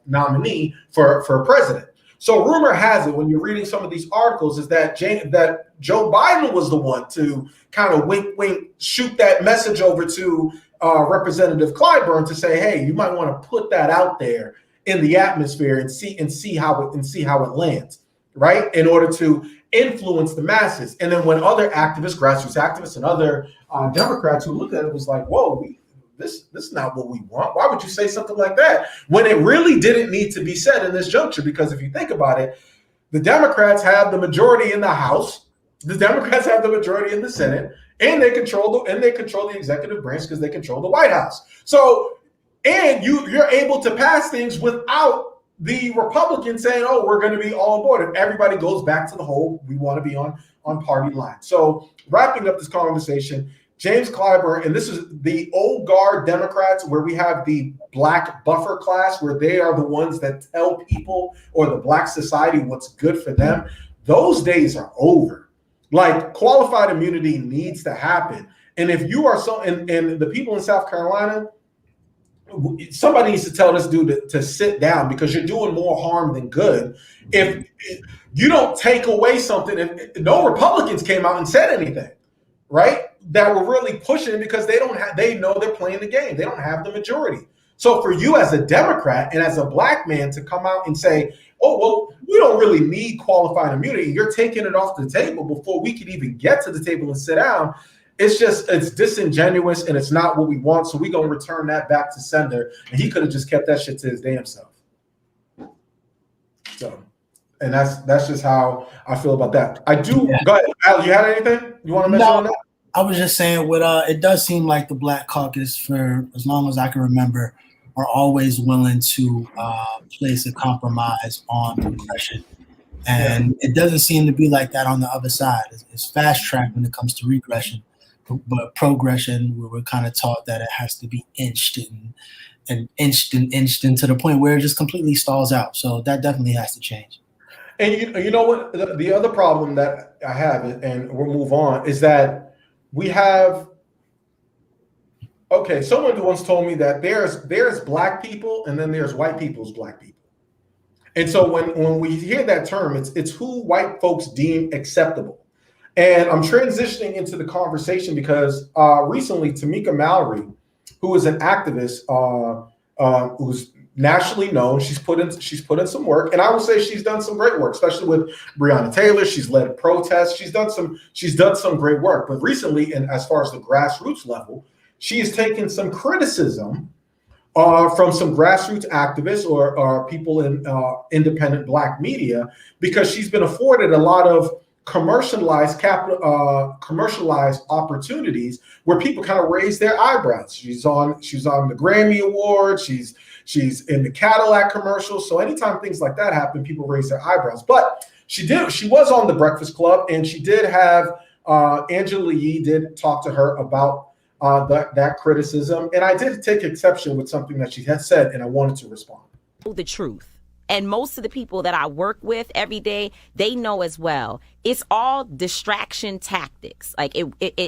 nominee for president. So rumor has it, when you're reading some of these articles, is that Joe Biden was the one to kind of wink, shoot that message over to Representative Clayburn to say, hey, you might want to put that out there in the atmosphere and see how it lands, right? In order to influence the masses. And then when other activists, grassroots activists, and other Democrats who looked at it was like, whoa, this is not what we want. Why would you say something like that when it really didn't need to be said in this juncture? Because if you think about it, the Democrats have the majority in the House, the Democrats have the majority in the Senate, and they control the executive branch because they control the White House. So, and you're able to pass things without the Republicans saying, "Oh, we're going to be all on board." And everybody goes back to the whole, we want to be on party line. So, wrapping up this conversation, James Clyburn, and this is the old guard Democrats, where we have the black buffer class, where they are the ones that tell people or the black society what's good for them. Those days are over. Like, qualified immunity needs to happen. And if you are and the people in South Carolina, somebody needs to tell this dude to sit down, because you're doing more harm than good. If you don't take away something, and no Republicans came out and said anything, right, that were really pushing, because they know they're playing the game. They don't have the majority. So for you as a Democrat and as a black man to come out and say, oh, well, we don't really need qualified immunity, you're taking it off the table before we could even get to the table and sit down. It's disingenuous, and it's not what we want. So we're going to return that back to sender. And he could have just kept that shit to his damn self. So, and that's just how I feel about that. I do. Yeah. Go ahead, Al, you had anything you want to mention on that? I was just saying, it does seem like the Black Caucus, for as long as I can remember, are always willing to place a compromise on progression. And it doesn't seem to be like that on the other side. It's fast track when it comes to regression. But progression, where we're kind of taught that it has to be inched into the point where it just completely stalls out. So that definitely has to change. And you know what? The other problem that I have, and we'll move on, is that we have. Okay, someone once told me that there's black people and then there's white people's black people. And so when we hear that term, it's who white folks deem acceptable. And I'm transitioning into the conversation because recently Tamika Mallory, who is an activist who's nationally known, she's put in some work, and I will say she's done some great work, especially with Breonna Taylor. She's led protests. She's done some great work. But recently, and as far as the grassroots level, she has taken some criticism from some grassroots activists or people in independent black media, because she's been afforded a lot of commercialized opportunities where people kind of raise their eyebrows. She's on the Grammy Awards. She's in the Cadillac commercial. So anytime things like that happen, people raise their eyebrows. But she was on the Breakfast Club, and she did have Angela Yee did talk to her about that criticism. And I did take exception with something that she had said, and I wanted to respond. The truth. And most of the people that I work with every day, they know as well. It's all distraction tactics. Like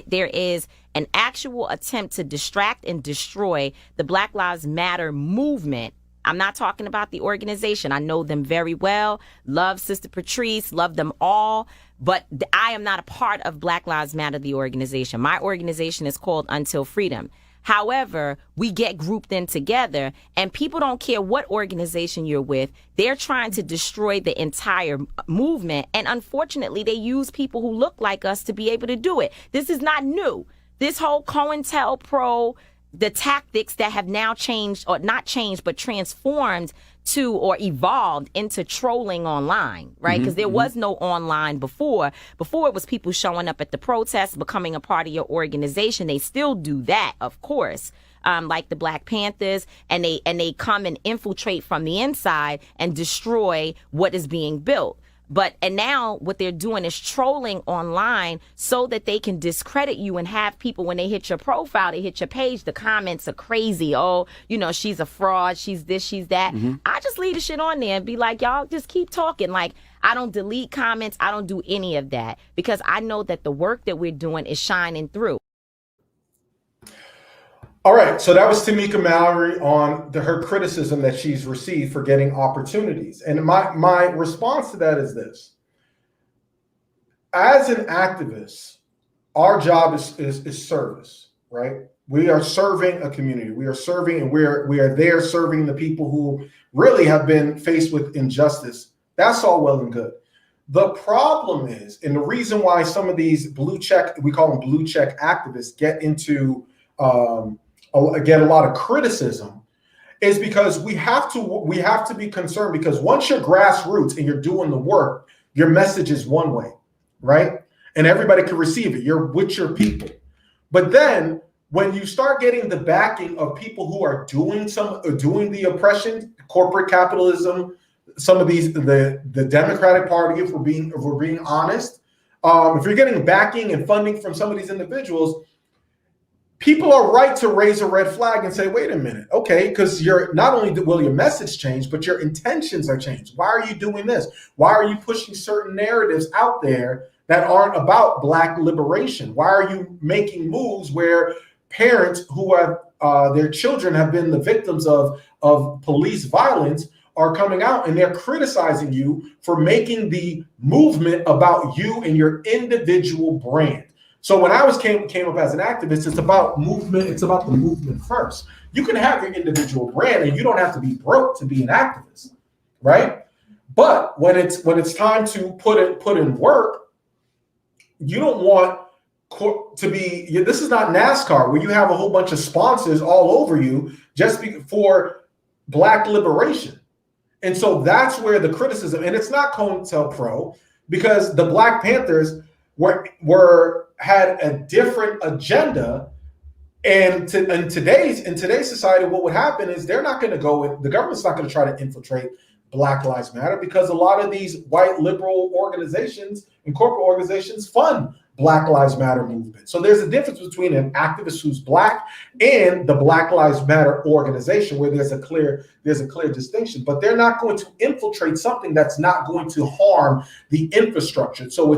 there is an actual attempt to distract and destroy the Black Lives Matter movement. I'm not talking about the organization. I know them very well. Love Sister Patrice, love them all. But I am not a part of Black Lives Matter, the organization. My organization is called Until Freedom. However, we get grouped in together, and people don't care what organization you're with. They're trying to destroy the entire movement. And unfortunately, they use people who look like us to be able to do it. This is not new. This whole COINTELPRO, the tactics that have now changed, or not changed, but transformed to or evolved into trolling online, right? Because there was no online before. Before, it was people showing up at the protests, becoming a part of your organization. They still do that, of course, like the Black Panthers, and they come and infiltrate from the inside and destroy what is being built. And now what they're doing is trolling online so that they can discredit you and have people, when they hit your profile, they hit your page, the comments are crazy. Oh, she's a fraud. She's this, she's that. I just leave the shit on there and be like, y'all just keep talking. Like, I don't delete comments. I don't do any of that because I know that the work that we're doing is shining through. All right, so that was Tamika Mallory on her criticism that she's received for getting opportunities. And my response to that is this. As an activist, our job is service, right? We are serving a community. We are serving, and we are there serving the people who really have been faced with injustice. That's all well and good. The problem is, and the reason why some of these blue check, we call them blue check activists, get a lot of criticism, is because we have to be concerned, because once you're grassroots and you're doing the work, your message is one way, right? And everybody can receive it. You're with your people. But then when you start getting the backing of people who are doing the oppression, corporate capitalism, some of these, the Democratic Party, if we're being honest, if you're getting backing and funding from some of these individuals, people are right to raise a red flag and say, wait a minute, okay, because you're not only will your message change, but your intentions are changed. Why are you doing this? Why are you pushing certain narratives out there that aren't about Black liberation? Why are you making moves where parents who have their children have been the victims of police violence are coming out and they're criticizing you for making the movement about you and your individual brand? So when I came up as an activist, it's about movement. It's about the movement first. You can have your individual brand, and you don't have to be broke to be an activist, right? But when it's time to put in work, you don't want to be. This is not NASCAR where you have a whole bunch of sponsors all over you just for Black liberation. And so that's where the criticism, and it's not COINTELPRO, because the Black Panthers had a different agenda, and in today's society, what would happen is they're not going to go. The government's not going to try to infiltrate Black Lives Matter, because a lot of these white liberal organizations and corporate organizations fund Black Lives Matter movement. So there's a difference between an activist who's Black and the Black Lives Matter organization, where there's a clear distinction. But they're not going to infiltrate something that's not going to harm the infrastructure. So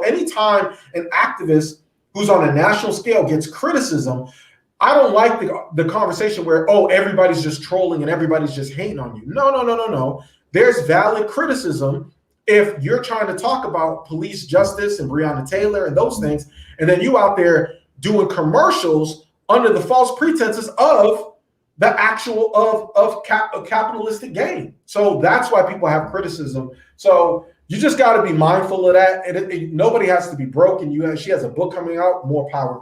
anytime an activist who's on a national scale gets criticism, I don't like the conversation where, oh, everybody's just trolling and everybody's just hating on you. No. There's valid criticism if you're trying to talk about police justice and Breonna Taylor and those things, and then you out there doing commercials under the false pretenses of the actual of capitalistic gain. So that's why people have criticism. So you just got to be mindful of that. Nobody has to be broken. She has a book coming out. More power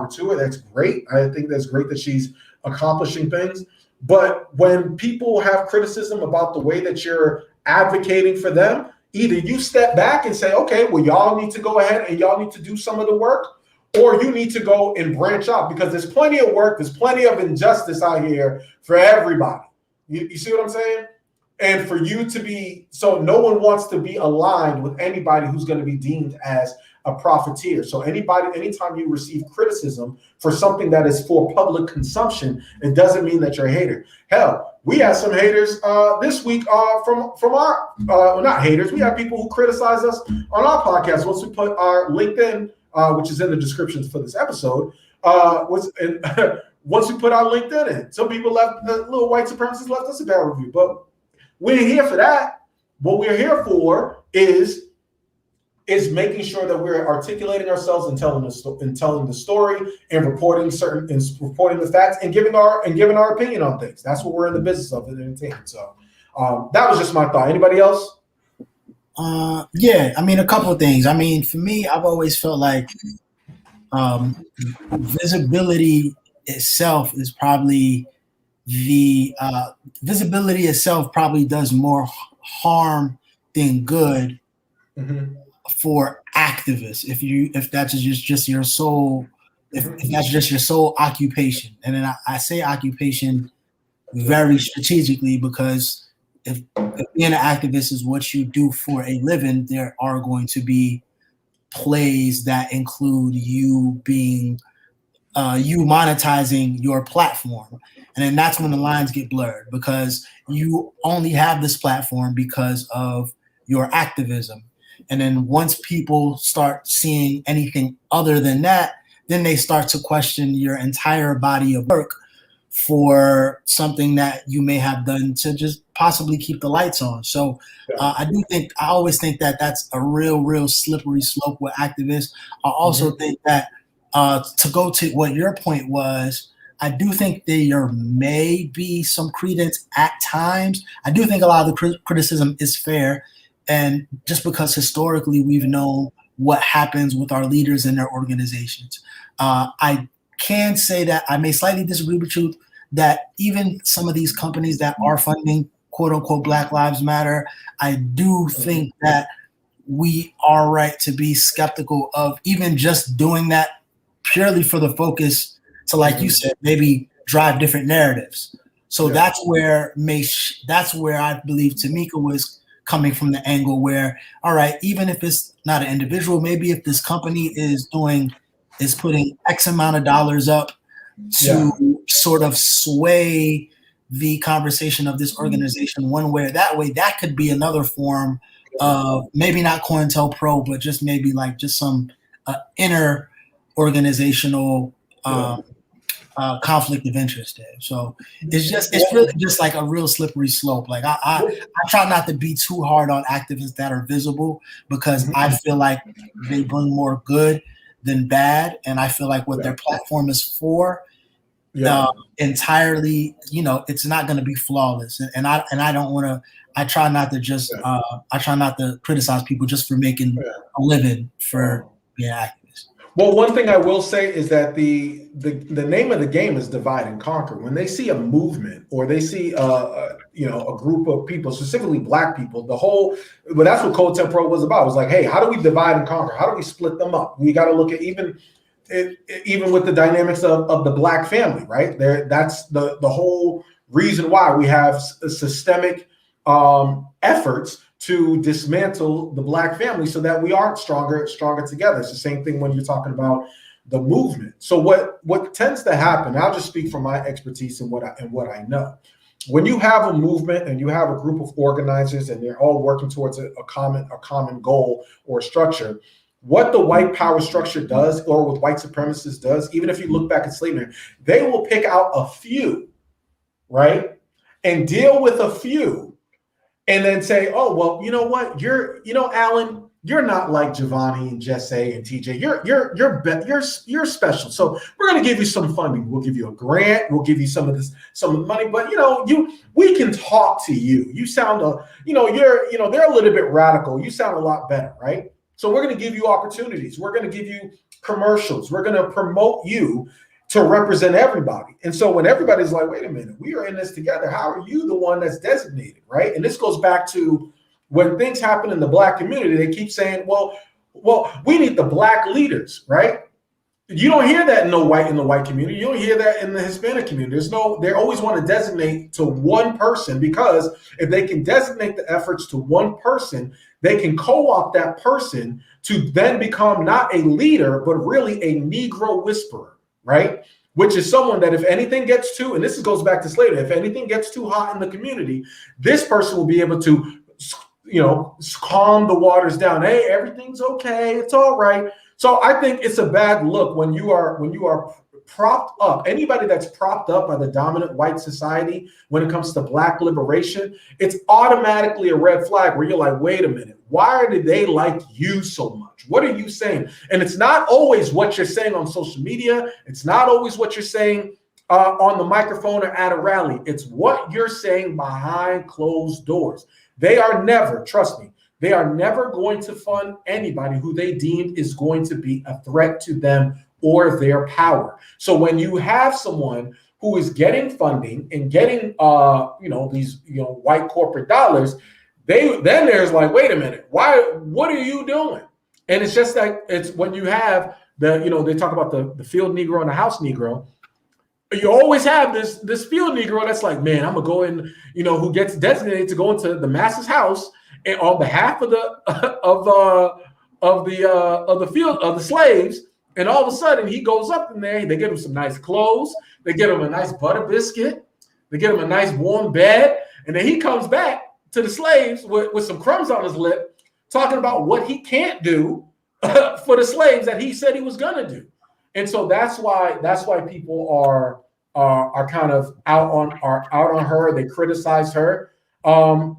to her. That's great. I think that's great that she's accomplishing things. But when people have criticism about the way that you're advocating for them, either you step back and say, okay, well, y'all need to go ahead and y'all need to do some of the work, or you need to go and branch out, because there's plenty of work, there's plenty of injustice out here for everybody. You see what I'm saying? And for you to be, so no one wants to be aligned with anybody who's going to be deemed as a profiteer. So anytime you receive criticism for something that is for public consumption, it doesn't mean that you're a hater. Hell, we had some haters this week from our, not haters, we had people who criticize us on our podcast. Once we put our LinkedIn, which is in the description for this episode, once we put our LinkedIn in, some people little white supremacists left us a bad review, but we ain't here for that. What we're here for is making sure that we're articulating ourselves and telling the story and reporting the facts and giving our opinion on things. That's what we're in the business of, entertainment. So that was just my thought. Anybody else? Yeah, I mean, a couple of things. I mean, for me, I've always felt like visibility itself is probably visibility itself probably does more harm than good. Mm-hmm. For activists, if that's just your sole, if that's just your sole occupation, and then I say occupation very strategically, because if being an activist is what you do for a living, there are going to be plays that include you being you monetizing your platform. And then that's when the lines get blurred, because you only have this platform because of your activism. And then once people start seeing anything other than that, then they start to question your entire body of work for something that you may have done to just possibly keep the lights on. So I always think that that's a real slippery slope with activists. I also think that to go to what your point was, I do think there may be some credence at times. I do think a lot of the criticism is fair. And just because historically we've known what happens with our leaders and their organizations. I can say that I may slightly disagree with you that even some of these companies that are funding quote unquote Black Lives Matter, I do think that we are right to be skeptical of even just doing that purely for the focus to, like you said, maybe drive different narratives. So that's where I believe Tamika was coming from, the angle where, all right, even if it's not an individual, maybe if this company is putting X amount of dollars up to sort of sway the conversation of this organization one way or that way, that could be another form of maybe not COINTELPRO, but just maybe like just some inner organizational conflict of interest there. So it's really just like a real slippery slope. Like I try not to be too hard on activists that are visible, because I feel like they bring more good than bad, and I feel like what their platform is for entirely, it's not going to be flawless. And I don't want to. I try not to criticize people just for making a living for being activists. Well, one thing I will say is that the name of the game is divide and conquer. When they see a movement or they see a group of people, specifically Black people, that's what COINTELPRO was about. It was like, hey, how do we divide and conquer? How do we split them up? We got to look at even with the dynamics of the Black family, right? That's the whole reason why we have systemic efforts to dismantle the Black family so that we are stronger together. It's the same thing when you're talking about the movement. So what tends to happen, I'll just speak from my expertise and what I know. When you have a movement and you have a group of organizers and they're all working towards a common goal or structure, what the white power structure does, or what white supremacists does, even if you look back at slavery, they will pick out a few, right, and deal with a few. And then say, oh, well, you know what? Alan, you're not like Giovanni and Jesse and TJ. You're special. So we're going to give you some funding. We'll give you a grant. We'll give you some of the money. But we can talk to you. You sound they're a little bit radical. You sound a lot better, right? So we're going to give you opportunities. We're going to give you commercials. We're going to promote you to represent everybody. And so when everybody's like, wait a minute, we are in this together, how are you the one that's designated, right? And this goes back to when things happen in the Black community, they keep saying, well, we need the Black leaders, right? You don't hear that in the white community. You don't hear that in the Hispanic community. They always want to designate to one person, because if they can designate the efforts to one person, they can co-opt that person to then become not a leader, but really a Negro whisperer. Right? Which is someone that if anything gets too, and this goes back to slavery, if anything gets too hot in the community, this person will be able to, calm the waters down. Hey, everything's okay. It's all right. So I think it's a bad look when you are propped up. Anybody that's propped up by the dominant white society when it comes to Black liberation, it's automatically a red flag where you're like, wait a minute, why do they like you so much? What are you saying? And it's not always what you're saying on social media. It's not always what you're saying on the microphone or at a rally. It's what you're saying behind closed doors. They are never, trust me, they are never going to fund anybody who they deemed is going to be a threat to them or their power. So when you have someone who is getting funding and getting these white corporate dollars, there's like, wait a minute, what are you doing? And it's just like, it's when you have they talk about the field Negro and the house Negro. you always have this field Negro that's like, man, I'm gonna go in, who gets designated to go into the master's house and on behalf of the field of the slaves, and all of a sudden he goes up in there. They get him some nice clothes, they get him a nice butter biscuit, they get him a nice warm bed, and then he comes back to the slaves with some crumbs on his lip, talking about what he can't do for the slaves that he said he was gonna do. And so that's why people are kind of out on her. They criticize her, but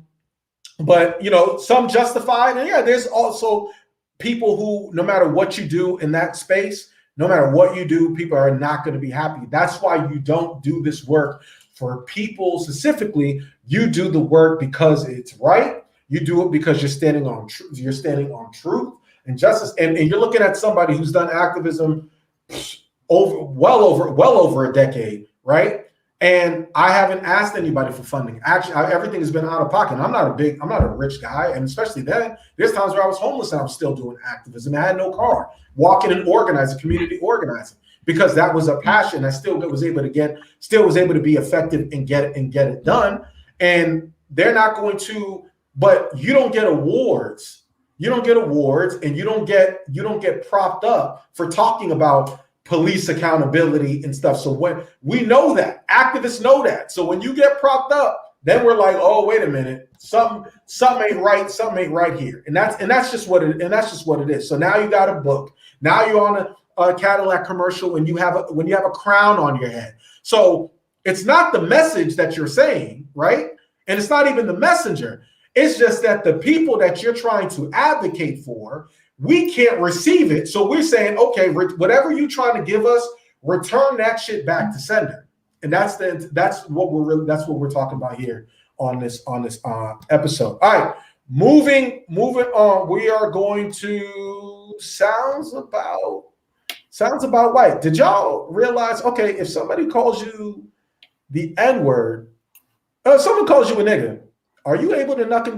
some justify it. And yeah, there's also people who, no matter what you do in that space, no matter what you do, people are not going to be happy. That's why you don't do this work for people specifically. You do the work because it's right. You do it because you're standing on truth and justice. And you're looking at somebody who's done activism well over a decade, right? And I haven't asked anybody for funding. Actually, everything has been out of pocket. I'm not a rich guy, and especially then, there's times where I was homeless and I was still doing activism. I had no car, walking and organizing, community organizing, because that was a passion. I still was able to be effective and get it done. And they're not going to, but you don't get awards. You don't get awards, and you don't get propped up for talking about police accountability and stuff. So when we know that, activists know that. So when you get propped up, then we're like, oh, wait a minute, something ain't right here. And that's just what it is. So now you got a book. Now you're on a Cadillac commercial when you have a crown on your head. So it's not the message that you're saying, right? And it's not even the messenger. It's just that the people that you're trying to advocate for, we can't receive it. So we're saying, okay, whatever you're trying to give us, return that shit back to sender. And that's what we're talking about here on this episode. All right, moving on. We are going to sounds about white. Did y'all realize? Okay, if somebody calls you the N-word, if someone calls you a nigga, are you able to nuck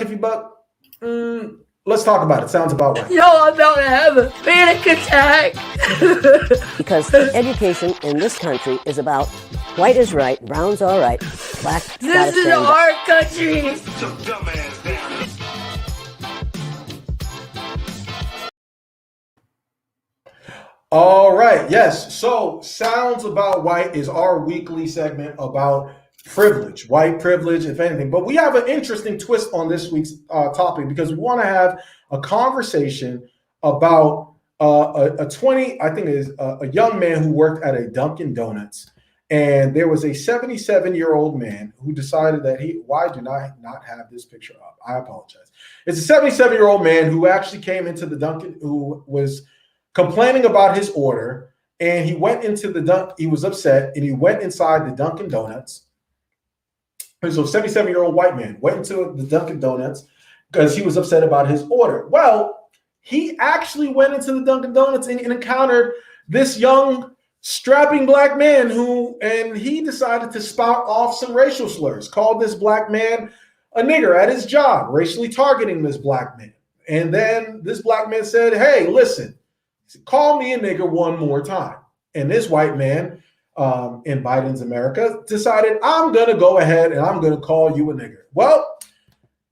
if you buck? Let's talk about it. Sounds about right. Yo, I'm about to have a panic attack. Because education in this country is about white is right, brown's all right, black. This is our country. All right. Yes. So Sounds About White is our weekly segment about privilege, white privilege, if anything. But we have an interesting twist on this week's topic because we want to have a conversation about a young man who worked at a Dunkin Donuts, and there was a 77-year-old man who decided that why do I not have this picture up? I apologize. It's a 77-year-old man who actually came into the Dunkin, who was complaining about his order, and he went into he was upset, and he went inside the Dunkin Donuts. So a 77-year-old white man went into the Dunkin Donuts because he was upset about his order. Well, he actually went into the Dunkin Donuts and encountered this young, strapping black man and he decided to spout off some racial slurs, called this black man a nigger at his job, racially targeting this black man. And then this black man said, hey, listen, call me a nigger one more time. And this white man, in Biden's America, decided, I'm going to go ahead and I'm going to call you a nigger. Well,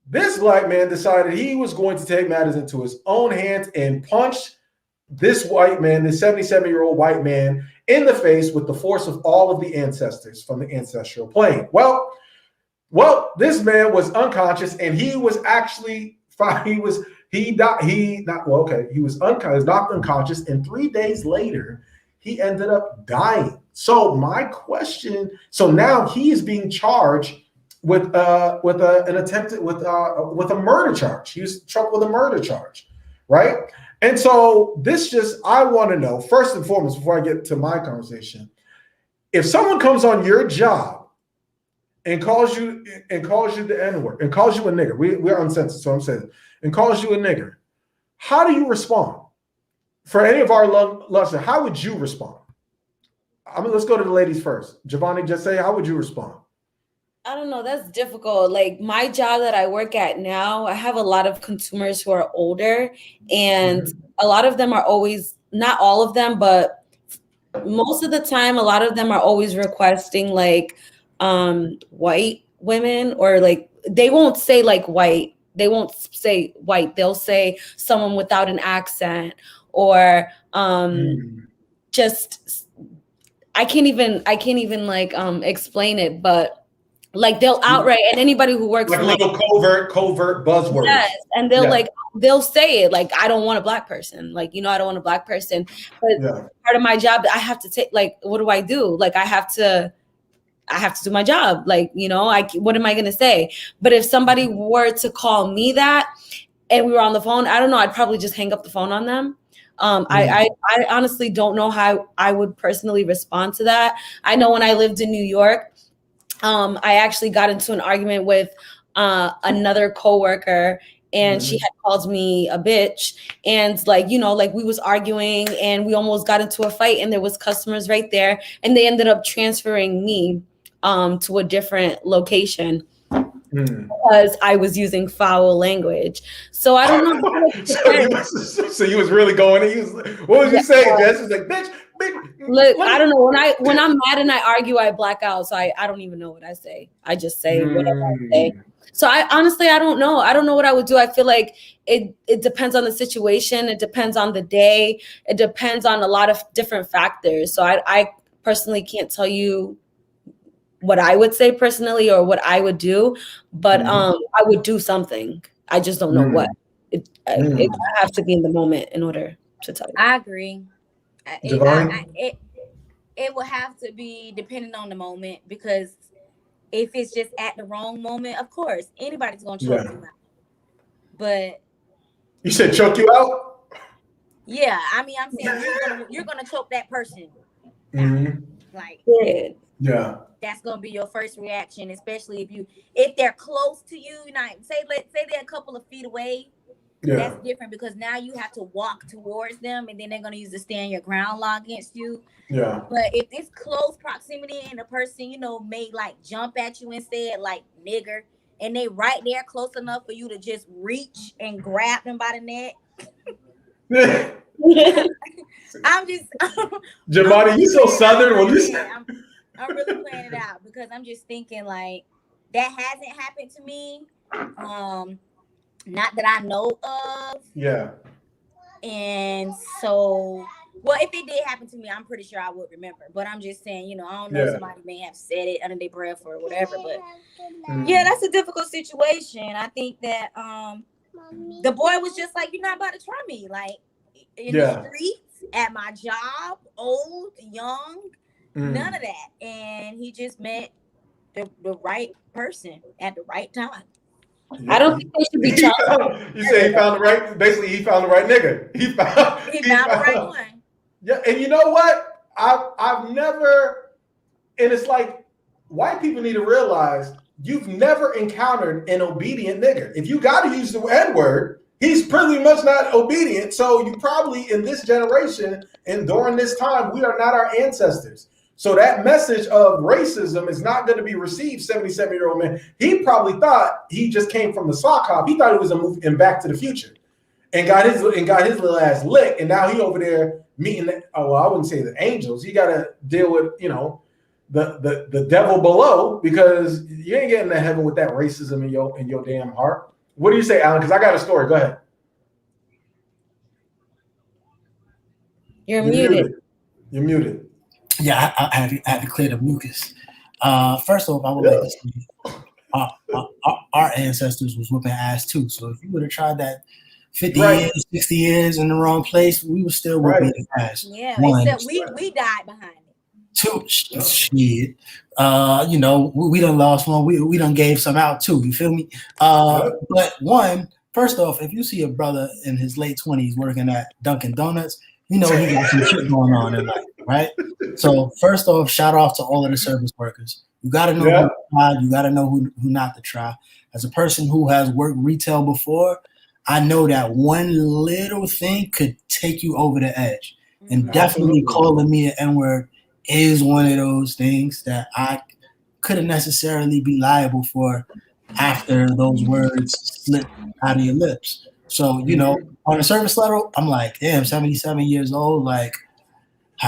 this black man decided he was going to take matters into his own hands and punch this white man, this 77-year-old white man, in the face with the force of all of the ancestors from the ancestral plane. Well, this man was unconscious, and he was actually he was knocked unconscious, and 3 days later, he ended up dying. So my question, now he is being charged with a murder charge. He was charged with a murder charge, right? And so I want to know, first and foremost, before I get to my conversation, if someone comes on your job and calls you the N-word and calls you a nigger, we're uncensored, so I'm saying, and calls you a nigger, how do you respond? For any of our listeners, how would you respond? Let's go to the ladies first. Giovanni, just say, how would you respond? I don't know. That's difficult. Like my job that I work at now, I have a lot of consumers who are older, and a lot of them are always, not all of them, but most of the time, a lot of them are always requesting like white women, or like they won't say like white. They won't say white. They'll say someone without an accent, or just I can't even like explain it, but like they'll outright, and anybody who works like in, little covert buzzwords. Yes, and they'll say it like, I don't want a black person, like, I don't want a black person, but part of my job that I have to take, like, what do I do? Like I have to do my job, like, what am I gonna say? But if somebody were to call me that and we were on the phone, I don't know, I'd probably just hang up the phone on them. I honestly don't know how I would personally respond to that. I know when I lived in New York, I actually got into an argument with another coworker, and she had called me a bitch, and like we was arguing and we almost got into a fight, and there was customers right there, and they ended up transferring me to a different location because I was using foul language. So I don't know. So you was really going in. What was you saying, Jess? It's like, bitch. Look, I don't know. When I'm mad and I argue, I black out. So I don't even know what I say. I just say whatever I say. So I honestly, I don't know. I don't know what I would do. I feel like it depends on the situation. It depends on the day. It depends on a lot of different factors. So I personally can't tell you what I would say personally or what I would do, but I would do something. I just don't know what. It have to be in the moment in order to tell you. I agree. It will have to be depending on the moment, because if it's just at the wrong moment, of course anybody's gonna choke you out. But you said choke you out? Yeah, I mean, I'm saying you're gonna choke that person. Like that's gonna be your first reaction, especially if they're close to you. Let's say they're a couple of feet away. That's different, because now you have to walk towards them, and then they're going to use the stand your ground law against you. But if it's close proximity and the person, may like jump at you and say it like nigger, and they right there close enough for you to just reach and grab them by the neck. I'm just Jamani, you so southern. I'm really playing it out, because I'm just thinking like that hasn't happened to me. Not that I know of. And so, well, if it did happen to me, I'm pretty sure I would remember. But I'm just saying, I don't know, somebody may have said it under their breath or whatever. But that's a difficult situation. I think that the boy was just like, you're not about to try me. Like in the streets, at my job, old, young, none of that. And he just met the right person at the right time. I don't think they should be charged. You say he found the right. Basically, he found the right nigga. He found the right one. Yeah, and you know what? I've never, and it's like white people need to realize you've never encountered an obedient nigga. If you got to use the N-word, he's pretty much not obedient. So you probably in this generation and during this time, we are not our ancestors. So that message of racism is not going to be received. 77-year-old man, he probably thought he just came from the sock hop. He thought it was a movie in Back to the Future, and got his little ass licked. And now he over there meeting. I wouldn't say the angels. You got to deal with the devil below, because you ain't getting to heaven with that racism in your damn heart. What do you say, Alan? Because I got a story. Go ahead. You're muted. You're muted. Yeah, I had to clear the mucus. First off, I would like to say our ancestors was whooping ass too. So if you would have tried that 50 years, 60 years in the wrong place, we were still whooping ass. Yeah, except we died behind it. Two, shit. We done lost one. We done gave some out too. You feel me? But first off, if you see a brother in his late 20s working at Dunkin Donuts, he got some shit going on in life, right? So first off, shout out to all of the service workers. You got to know who to try. You got to know who not to try. As a person who has worked retail before, I know that one little thing could take you over the edge. And definitely calling me an N-word is one of those things that I couldn't necessarily be liable for after those words slip out of your lips. So, on a service level, I'm like, damn, 77 years old, like,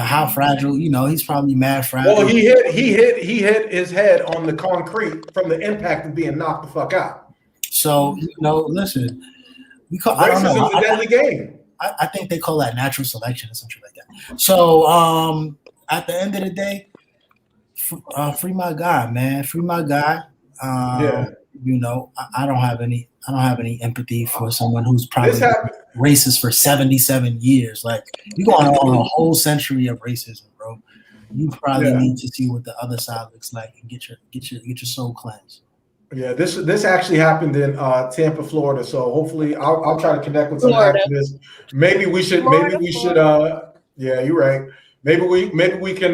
how fragile, he's probably mad fragile. Well, he hit his head on the concrete from the impact of being knocked the fuck out. So, listen, racism is a deadly game. I think they call that natural selection or something like that. So, at the end of the day, free my guy, man. Free my guy. I don't have any empathy for someone who's probably racist for 77 years. Like, you're going on a whole century of racism, bro. You probably need to see what the other side looks like and get your soul cleansed. Yeah, this actually happened in Tampa, Florida. So hopefully I'll try to connect with some activists. Maybe we should. Yeah, you're right. Maybe we can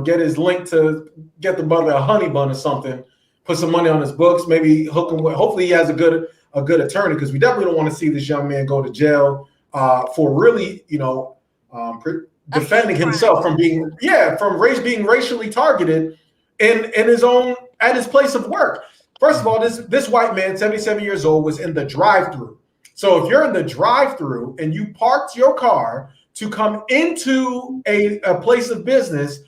get his link to get the brother a honey bun or something. Put some money on his books. Maybe hook him with. Hopefully he has a good attorney, because we definitely don't want to see this young man go to jail for really defending himself from being racially targeted at his place of work. First of all, this white man, 77 years old, was in the drive-thru. So if you're in the drive-thru and you parked your car to come into a place of business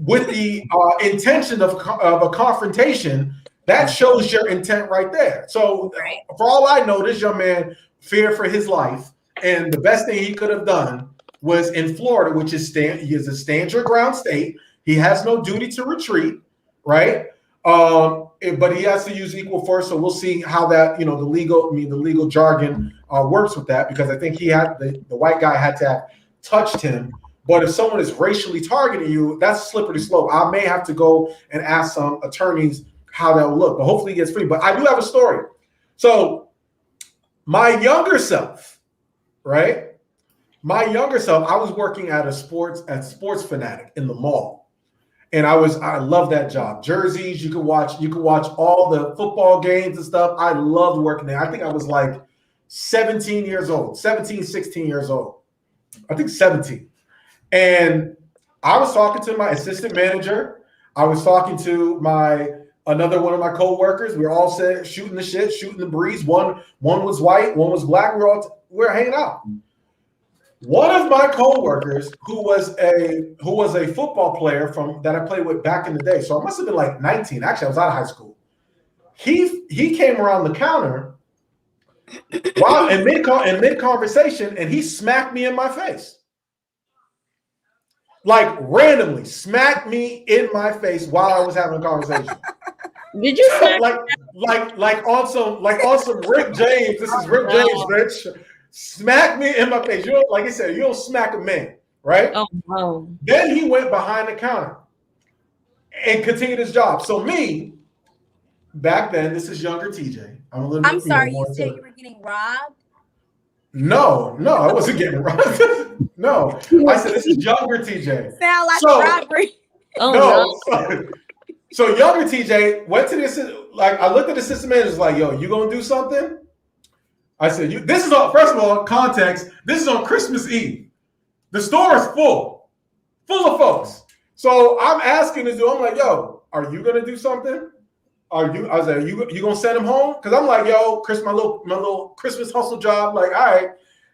with the intention of a confrontation, that shows your intent right there. So for all I know, this young man feared for his life, and the best thing he could have done was in Florida, which is he is a stand your ground state. He has no duty to retreat, right? But he has to use equal force. So we'll see how that, the legal jargon works with that, because I think the white guy had to have touched him. But if someone is racially targeting you, that's a slippery slope. I may have to go and ask some attorneys how that will look, but hopefully he gets free. But I do have a story. So my younger self, right? I was working at Sports Fanatic in the mall. And I love that job. Jerseys, you could watch all the football games and stuff. I loved working there. I think I was like 16 years old. I think 17. And I was talking to my assistant manager. I was talking to another one of my coworkers. We were all shooting the shit, shooting the breeze. One was white, one was black. We were hanging out. One of my coworkers, who was a football player that I played with back in the day, so I must have been like 19. Actually, I was out of high school. He came around the counter while in mid conversation, and he smacked me in my face. Like, randomly smacked me in my face while I was having a conversation. Did you smack like on some Rick James? This is Rick James, Rich. Smack me in my face. Like I said, you don't smack a man, right? Oh no. Then he went behind the counter and continued his job. So me, back then, this is younger TJ. I'm sorry, you said you were getting robbed? No, I wasn't getting robbed. No, I said this is younger TJ. Sound like robbery. So younger TJ went to this. Like, I looked at the assistant manager, was like, "Yo, you gonna do something?" I said, "This is on." First of all, context. This is on Christmas Eve. The store is full of folks. So I'm asking this dude. I'm like, "Yo, are you gonna do something? I was like, you gonna send him home?" Because I'm like, "Yo, Chris, my little Christmas hustle job." Like, all right.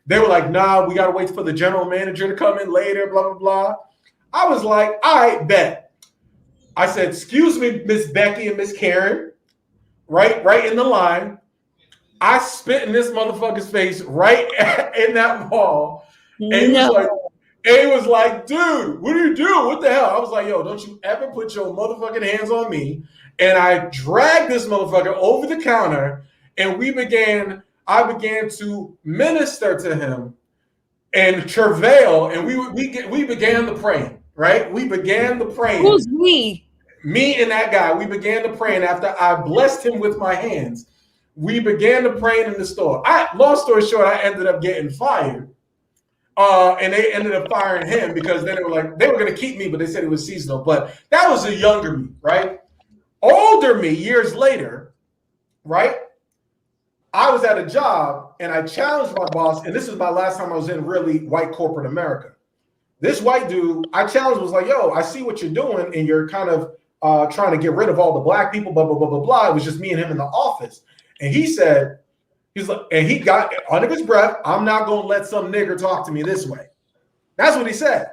They were like, "Nah, we gotta wait for the general manager to come in later." Blah blah blah. I was like, "All right, bet." I said, "Excuse me, Miss Becky and Miss Karen," right in the line. I spit in this motherfucker's face right in that wall. And he was like, "Dude, what are you doing? What the hell?" I was like, "Yo, don't you ever put your motherfucking hands on me." And I dragged this motherfucker over the counter, and I began to minister to him and travail, and we began the praying, right? We began the praying. Who's we? Me and that guy. We began to praying after I blessed him with my hands. We began to praying in the store. Long story short, I ended up getting fired. And they ended up firing him because then they were going to keep me, but they said it was seasonal. But that was a younger me, right? Older me, years later, right? I was at a job and I challenged my boss, and this was my last time I was in really white corporate America. This white dude, I challenged, was like, "Yo, I see what you're doing, and you're kind of trying to get rid of all the black people, blah, blah, blah, blah, blah." It was just me and him in the office. And he said, and he got under his breath, "I'm not going to let some nigger talk to me this way." That's what he said.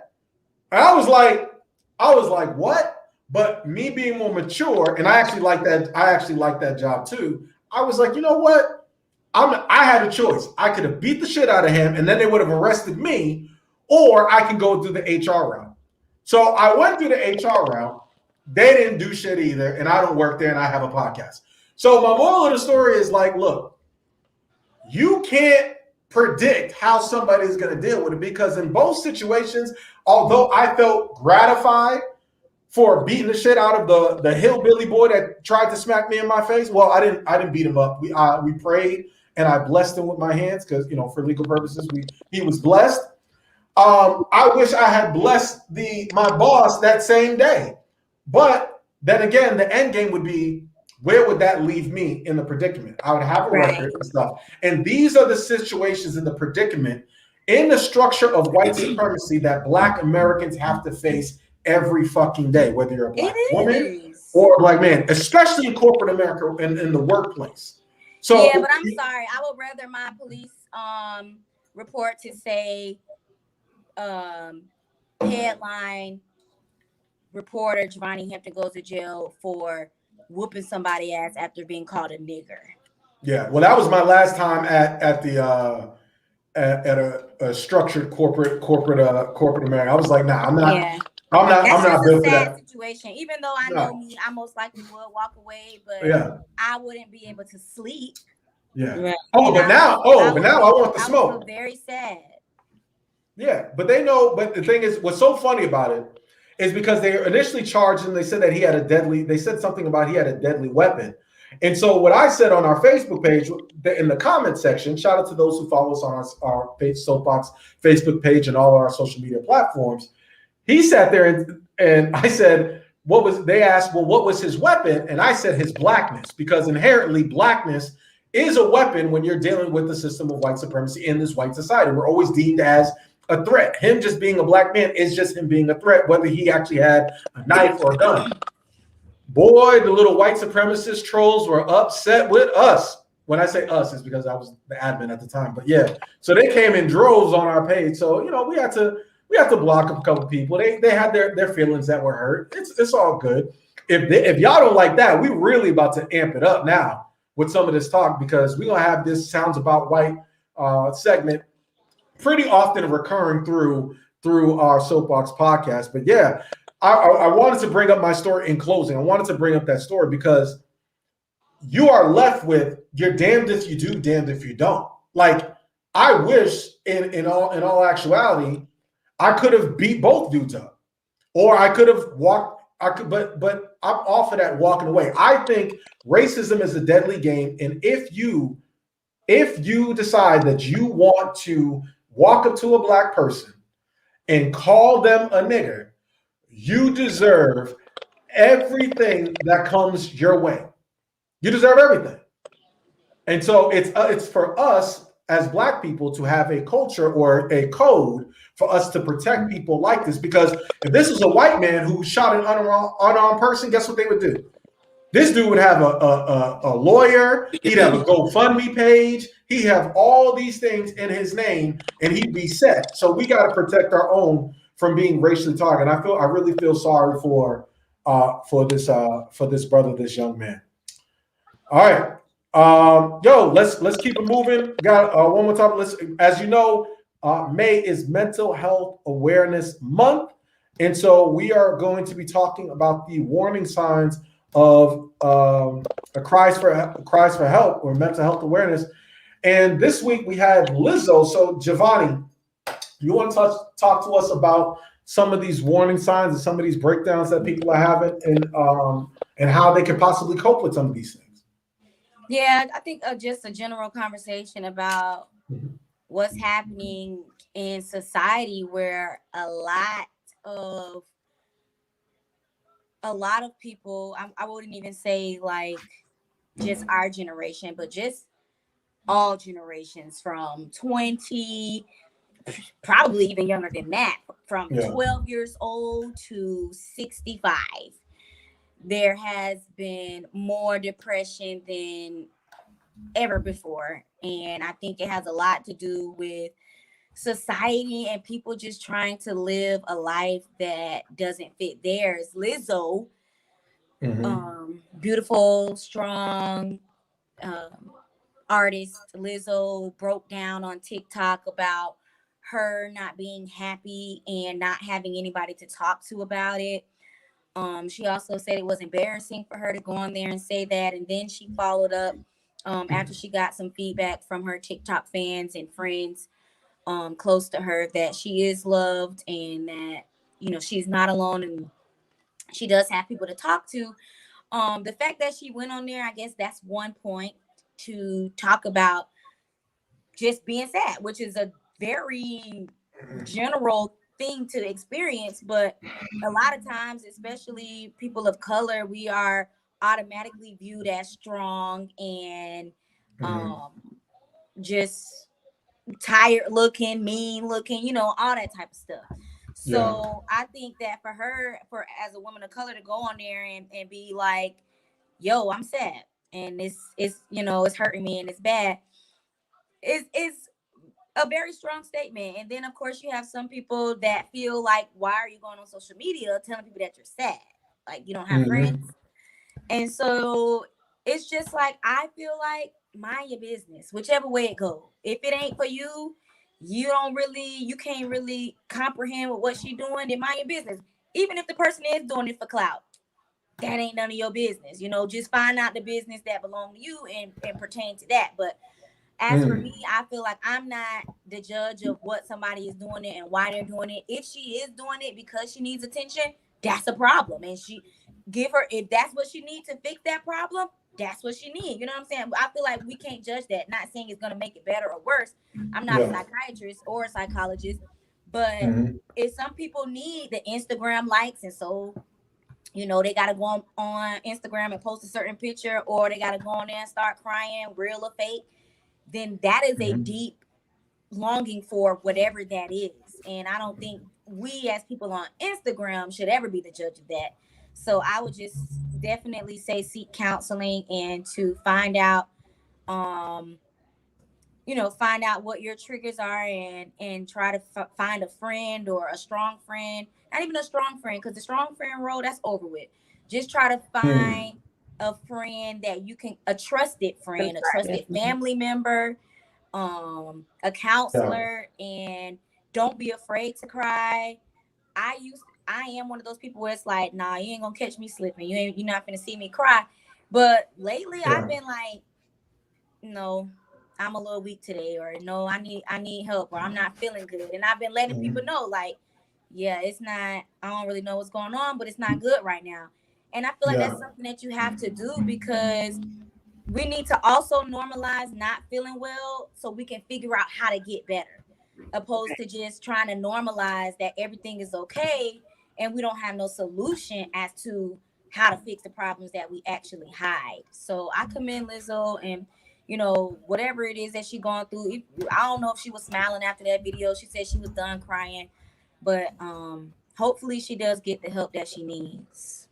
And I was like, what? But me being more mature, and I actually like that job too. I was like, you know what? I had a choice. I could have beat the shit out of him, and then they would have arrested me, or I can go through the HR route. So I went through the HR route. They didn't do shit either, and I don't work there, and I have a podcast. So my moral of the story is like, look, you can't predict how somebody is going to deal with it, because in both situations, although I felt gratified for beating the shit out of the hillbilly boy that tried to smack me in my face. Well, I didn't beat him up. We prayed and I blessed him with my hands because, you know, for legal purposes, he was blessed. I wish I had blessed my boss that same day. But then again, the end game would be, where would that leave me in the predicament? I would have a record and stuff. And these are the situations in the predicament in the structure of white supremacy that Black Americans have to face every fucking day, whether you're a Black woman or a Black man, especially in corporate America and in the workplace. So yeah, but I'm sorry. I would rather my police report to say headline reporter Giovanni Hampton goes to jail for whooping somebody ass after being called a nigger. Yeah, well, that was my last time at a structured corporate America. I was like, nah, I'm not. Yeah. I'm not built for that situation. Even though I know me, I most likely would walk away, but I wouldn't be able to sleep. Yeah. Right. But now I want the smoke. I would feel very sad. Yeah, but they know. But the thing is, what's so funny about it is because they initially charged him. They said that they said something about he had a deadly weapon. And so what I said on our Facebook page, in the comment section, shout out to those who follow us on our page, Soapboxx Facebook page, and all our social media platforms. He sat there and I said, they asked, well, what was his weapon? And I said his blackness, because inherently blackness is a weapon when you're dealing with the system of white supremacy in this white society. We're always deemed as a threat. Him just being a Black man is just him being a threat, whether he actually had a knife or a gun. Boy, the little white supremacist trolls were upset with us. When I say us, it's because I was the admin at the time. But yeah, so they came in droves on our page. So, you know, we had to block a couple people. They had their feelings that were hurt. It's all good. If y'all don't like that, we really about to amp it up now with some of this talk, because we're gonna have this Sounds About White segment pretty often recurring through our Soapboxx podcast. But yeah, I wanted to bring up my story in closing. I wanted to bring up that story because you are left with, you're damned if you do, damned if you don't. Like, I wish in all actuality, I could have beat both dudes up, or I could have walked. But I'm off of that walking away. I think racism is a deadly game, and if you decide that you want to walk up to a Black person and call them a nigger, you deserve everything that comes your way. You deserve everything. And so it's for us as Black people to have a culture or a code for us to protect people like this. Because if this is a white man who shot an unarmed person, guess what they would do? This dude would have a lawyer. He'd have a GoFundMe page. He'd have all these things in his name, and he'd be set. So we got to protect our own from being racially targeted. I really feel sorry for this brother, this young man. All right, let's keep it moving. Got one more topic. As you know, May is Mental Health Awareness Month, and so we are going to be talking about the warning signs of a cries for help or mental health awareness. And this week we had Lizzo. So Giovanni, you want to talk to us about some of these warning signs and some of these breakdowns that people are having, and how they can possibly cope with some of these things? Yeah, I think just a general conversation about what's happening in society, where a lot of people, I wouldn't even say like just our generation, but just all generations from 20, probably even younger than that, from 12 years old to 65. There has been more depression than ever before. And I think it has a lot to do with society and people just trying to live a life that doesn't fit theirs. Lizzo, beautiful, strong artist Lizzo broke down on TikTok about her not being happy and not having anybody to talk to about it. She also said it was embarrassing for her to go on there and say that. And then she followed up after she got some feedback from her TikTok fans and friends close to her that she is loved and that, you know, she's not alone and she does have people to talk to. The fact that she went on there, I guess that's one point to talk about just being sad, which is a very general thing to experience. But a lot of times, especially people of color, we are automatically viewed as strong and just tired looking, mean looking, you know, all that type of stuff. So I think that for her, as a woman of color to go on there and be like, yo, I'm sad and it's you know, it's hurting me and it's bad, is a very strong statement. And then of course you have some people that feel like, why are you going on social media telling people that you're sad? Like you don't have friends. And so it's just like, I feel like mind your business, whichever way it goes. If it ain't for you, you can't really comprehend with what she's doing, then mind your business. Even if the person is doing it for clout, that ain't none of your business. You know, just find out the business that belong to you and pertain to that. But as for me, I feel like I'm not the judge of what somebody is doing it and why they're doing it. If she is doing it because she needs attention, that's a problem. And she give her, if that's what she needs to fix that problem, that's what she needs. You know what I'm saying? I feel like we can't judge that. Not saying it's going to make it better or worse. I'm not a psychiatrist or a psychologist, but if some people need the Instagram likes, and so, you know, they got to go on Instagram and post a certain picture, or they got to go on there and start crying, real or fake, then that is a deep longing for whatever that is. And I don't think we as people on Instagram should ever be the judge of that. So I would just definitely say seek counseling and to find out, you know, find out what your triggers are and try to find a friend or a strong friend, not even a strong friend, because the strong friend role, that's over with. Just try to find a friend that you can, a trusted friend, a trusted family member, a counselor, and don't be afraid to cry. I am one of those people where it's like, nah, you ain't gonna catch me slipping. You're not gonna see me cry. But lately I've been like, no, I'm a little weak today, or no, I need help, or I'm not feeling good. And I've been letting people know, like, yeah, it's not, I don't really know what's going on, but it's not good right now. And I feel like that's something that you have to do, because we need to also normalize not feeling well so we can figure out how to get better, opposed to just trying to normalize that everything is okay and we don't have no solution as to how to fix the problems that we actually hide. So I commend Lizzo, and, you know, whatever it is that she's going through. I don't know if she was smiling after that video. She said she was done crying, but hopefully she does get the help that she needs.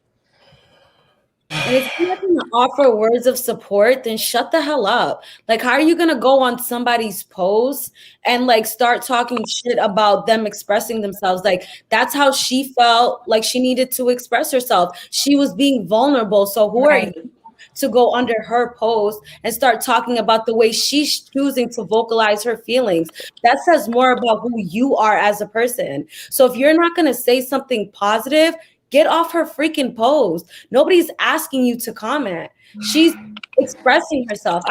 And if you're not going to offer words of support, then shut the hell up. Like, how are you going to go on somebody's post and like start talking shit about them expressing themselves? Like, that's how she felt like she needed to express herself. She was being vulnerable. So who are you to go under her post and start talking about the way she's choosing to vocalize her feelings? That says more about who you are as a person. So if you're not going to say something positive, get off her freaking post. Nobody's asking you to comment. She's expressing herself.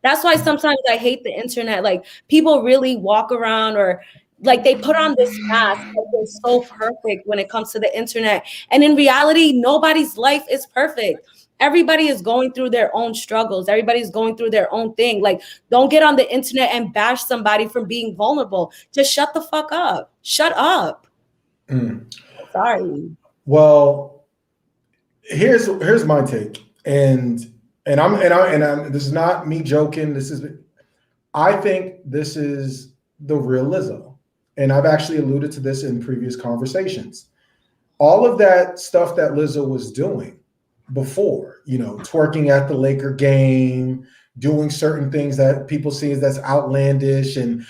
That's why sometimes I hate the internet. Like, people really walk around, or like they put on this mask like they're so perfect when it comes to the internet. And in reality, nobody's life is perfect. Everybody is going through their own struggles. Everybody's going through their own thing. Like, don't get on the internet and bash somebody for being vulnerable. Just shut the fuck up. Shut up. Sorry. Well, here's my take, and I'm this is not me joking. I think this is the real Lizzo, and I've actually alluded to this in previous conversations. All of that stuff that Lizzo was doing before, you know, twerking at the Laker game, doing certain things that people see as that's outlandish, and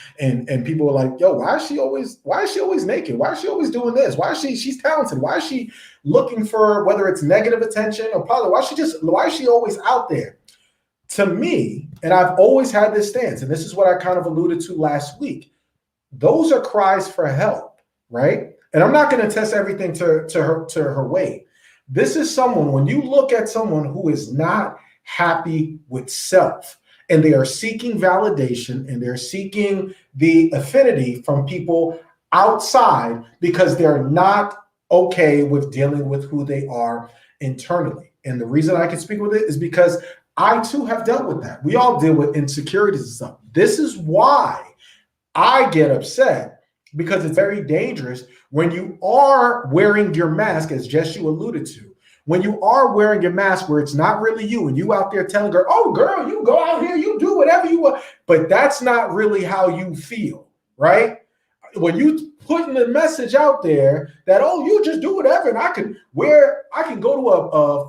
people are like, yo, why is she always naked? Why is she always doing this? Why is she's talented? Why is she looking for, whether it's negative attention or positive? Why is she always out there? To me, and I've always had this stance, and this is what I kind of alluded to last week, those are cries for help, right? And I'm not going to test everything to her weight. This is someone, when you look at someone who is not happy with self, and they are seeking validation, and they're seeking the affinity from people outside because they're not okay with dealing with who they are internally. And the reason I can speak with it is because I too have dealt with that. We all deal with insecurities and stuff. This is why I get upset, because it's very dangerous when you are wearing your mask, as Jess, you alluded to. When you are wearing your mask where it's not really you, and you out there telling her, oh, girl, you go out here, you do whatever you want, but that's not really how you feel, right? When you putting the message out there that, oh, you just do whatever, and I can go to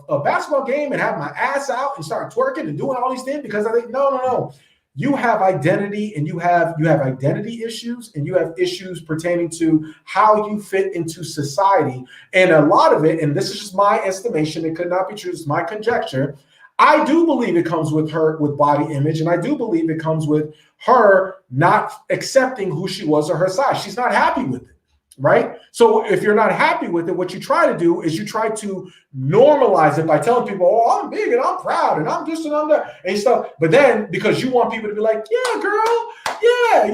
a basketball game and have my ass out and start twerking and doing all these things because I think, no. You have identity, and you have identity issues, and you have issues pertaining to how you fit into society. And a lot of it, and this is just my estimation, it could not be true, it's my conjecture. I do believe it comes with body image, and I do believe it comes with her not accepting who she was or her size. She's not happy with it, right? So if you're not happy with it, what you try to do is you try to normalize it by telling people, oh, I'm big and I'm proud and I'm just and I'm that and stuff. But then because you want people to be like, yeah, girl, yeah,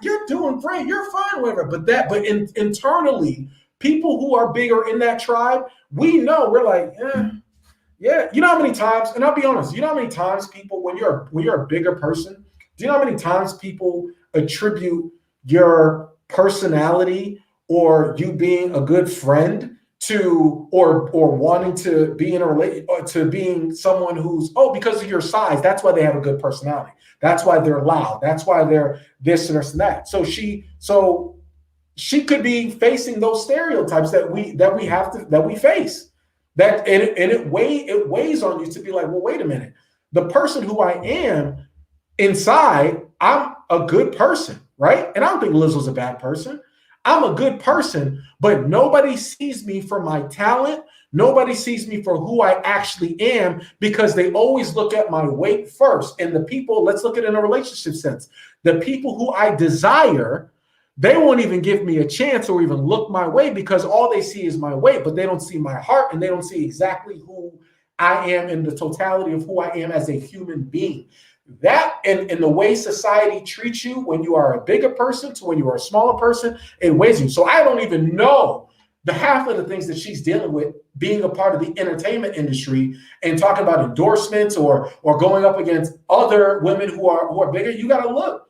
you're doing great, you're fine, whatever. But internally, people who are bigger in that tribe, we know, we're like, yeah. You know how many times, and I'll be honest, you know how many times people, when you're a bigger person, do you know how many times people attribute your personality or you being a good friend to or wanting to be in a relation to being someone who's, oh, because of your size, that's why they have a good personality, that's why they're loud, that's why they're this and this and that. So she could be facing those stereotypes that we face, that and it weighs on you to be like, well, wait a minute, the person who I am inside, I'm a good person, right? And I don't think Lizzo's a bad person. I'm a good person, but nobody sees me for my talent. Nobody sees me for who I actually am, because they always look at my weight first. And the people, let's look at it in a relationship sense. The people who I desire, they won't even give me a chance or even look my way, because all they see is my weight, but they don't see my heart, and they don't see exactly who I am in the totality of who I am as a human being. That and the way society treats you when you are a bigger person to when you are a smaller person, it weighs you. So I don't even know the half of the things that she's dealing with being a part of the entertainment industry and talking about endorsements or going up against other women who are bigger. You got to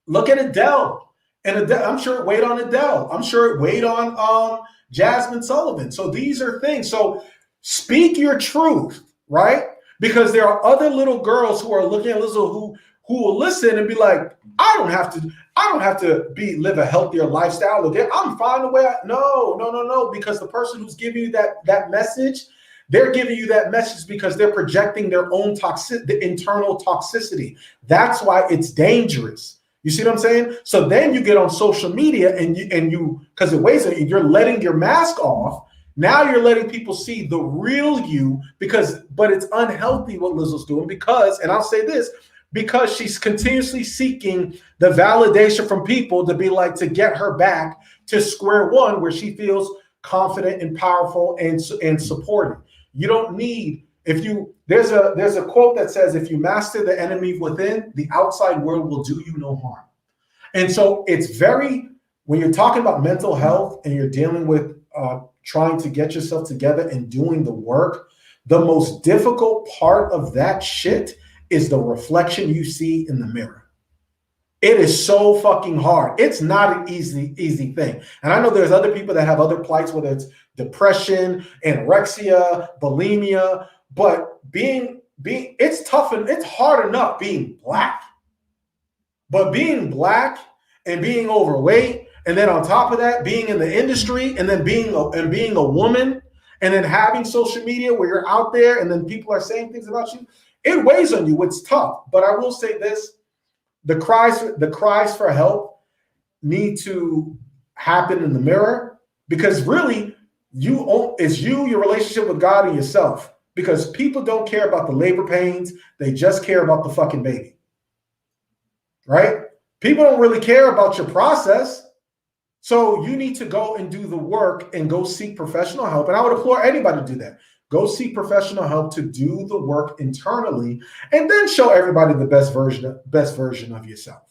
look at Adele. And Adele, I'm sure it weighed on Adele. I'm sure it weighed on Jasmine Sullivan. So these are things. So speak your truth, right? Because there are other little girls who are looking at Lizzo who will listen and be like, I don't have to live a healthier lifestyle. I'm fine the way no. Because the person who's giving you that message, they're giving you that message because they're projecting their own the internal toxicity. That's why it's dangerous. You see what I'm saying? So then you get on social media and you because it weighs it, you're letting your mask off. Now you're letting people see the real you but it's unhealthy what Lizzo's doing because, and I'll say this, because she's continuously seeking the validation from people to be like, to get her back to square one where she feels confident and powerful and supported. You don't need, there's a quote that says, if you master the enemy within, the outside world will do you no harm. And so it's when you're talking about mental health and you're dealing with trying to get yourself together and doing the work, the most difficult part of that shit is the reflection you see in the mirror. It is so fucking hard. It's not an easy thing. And I know there's other people that have other plights, whether it's depression, anorexia, bulimia, but it's tough and it's hard enough being Black. But being Black and being overweight, and then on top of that, being in the industry, and then being a woman, and then having social media where you're out there, and then people are saying things about you, it weighs on you. It's tough. But I will say this, the cries for help need to happen in the mirror, because really it's your relationship with God and yourself, because people don't care about the labor pains. They just care about the fucking baby, right? People don't really care about your process. So you need to go and do the work and go seek professional help. And I would implore anybody to do that. Go seek professional help to do the work internally, and then show everybody the best version of yourself.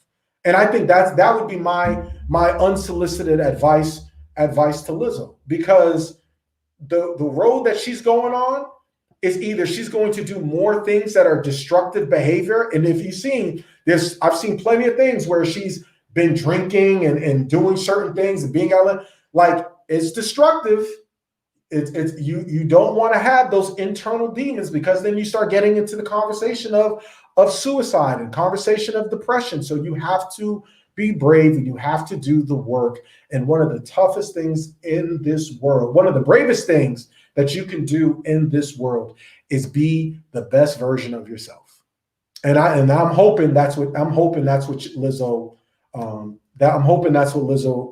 And I think that would be my unsolicited advice to Lizzo, because the road that she's going on is either she's going to do more things that are destructive behavior. And if you've seen this, I've seen plenty of things where she's been drinking and doing certain things and being out, like, it's destructive. It's you don't want to have those internal demons, because then you start getting into the conversation of suicide and conversation of depression. So you have to be brave and you have to do the work. And one of the toughest things in this world, one of the bravest things that you can do in this world, is be the best version of yourself. And I'm hoping that's what Lizzo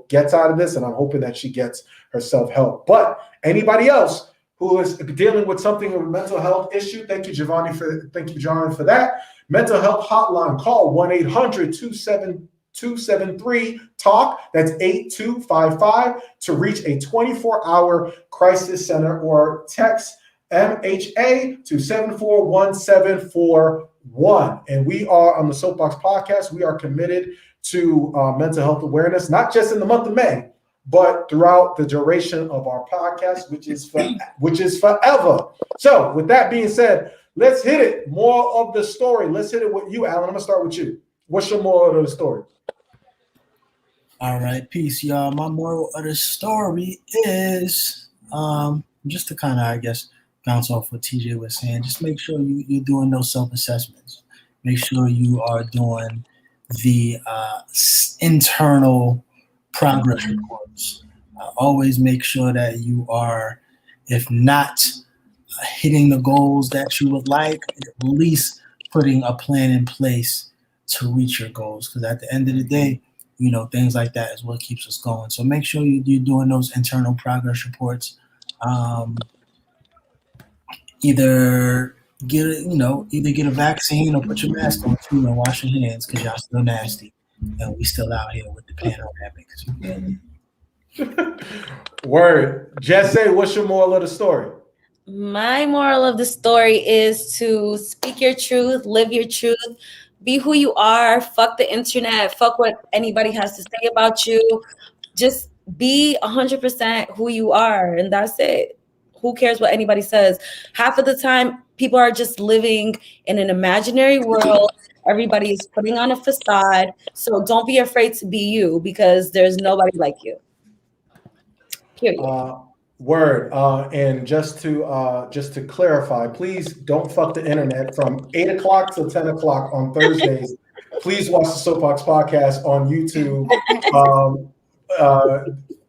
gets out of this, and I'm hoping that she gets herself help. But anybody else who is dealing with something of a mental health issue, thank you, John, for that. Mental health hotline, call 1-800-273-TALK. That's 8255 to reach a 24-hour crisis center, or text MHA to 741-741. And we are on the Soapboxx Podcast. We are committed to mental health awareness, not just in the month of May, but throughout the duration of our podcast, which is forever. So with that being said, let's hit it. More of the story. Let's hit it with you, Alan. I'm going to start with you. What's your moral of the story? All right, peace, y'all. My moral of the story is just to kind of, I guess, bounce off what TJ was saying. Just make sure you're doing those self-assessments. Make sure you are doing the internal progress reports. Always make sure that you are, if not hitting the goals that you would like, at least putting a plan in place to reach your goals. Because at the end of the day, things like that is what keeps us going. So make sure you're doing those internal progress reports. Either get a vaccine or put your mask on too, and wash your hands, because y'all still nasty, and we still out here with the pandemic. Word. Jesse, what's your moral of the story? My moral of the story is to speak your truth, live your truth, be who you are. Fuck the internet. Fuck what anybody has to say about you. Just be 100% who you are, and that's it. Who cares what anybody says? Half of the time, people are just living in an imaginary world. Everybody is putting on a facade. So don't be afraid to be you, because there's nobody like you. Period. Word. And just to clarify, please don't fuck the internet from 8 o'clock to 10 o'clock on Thursdays. Please watch the Soapboxx Podcast on YouTube.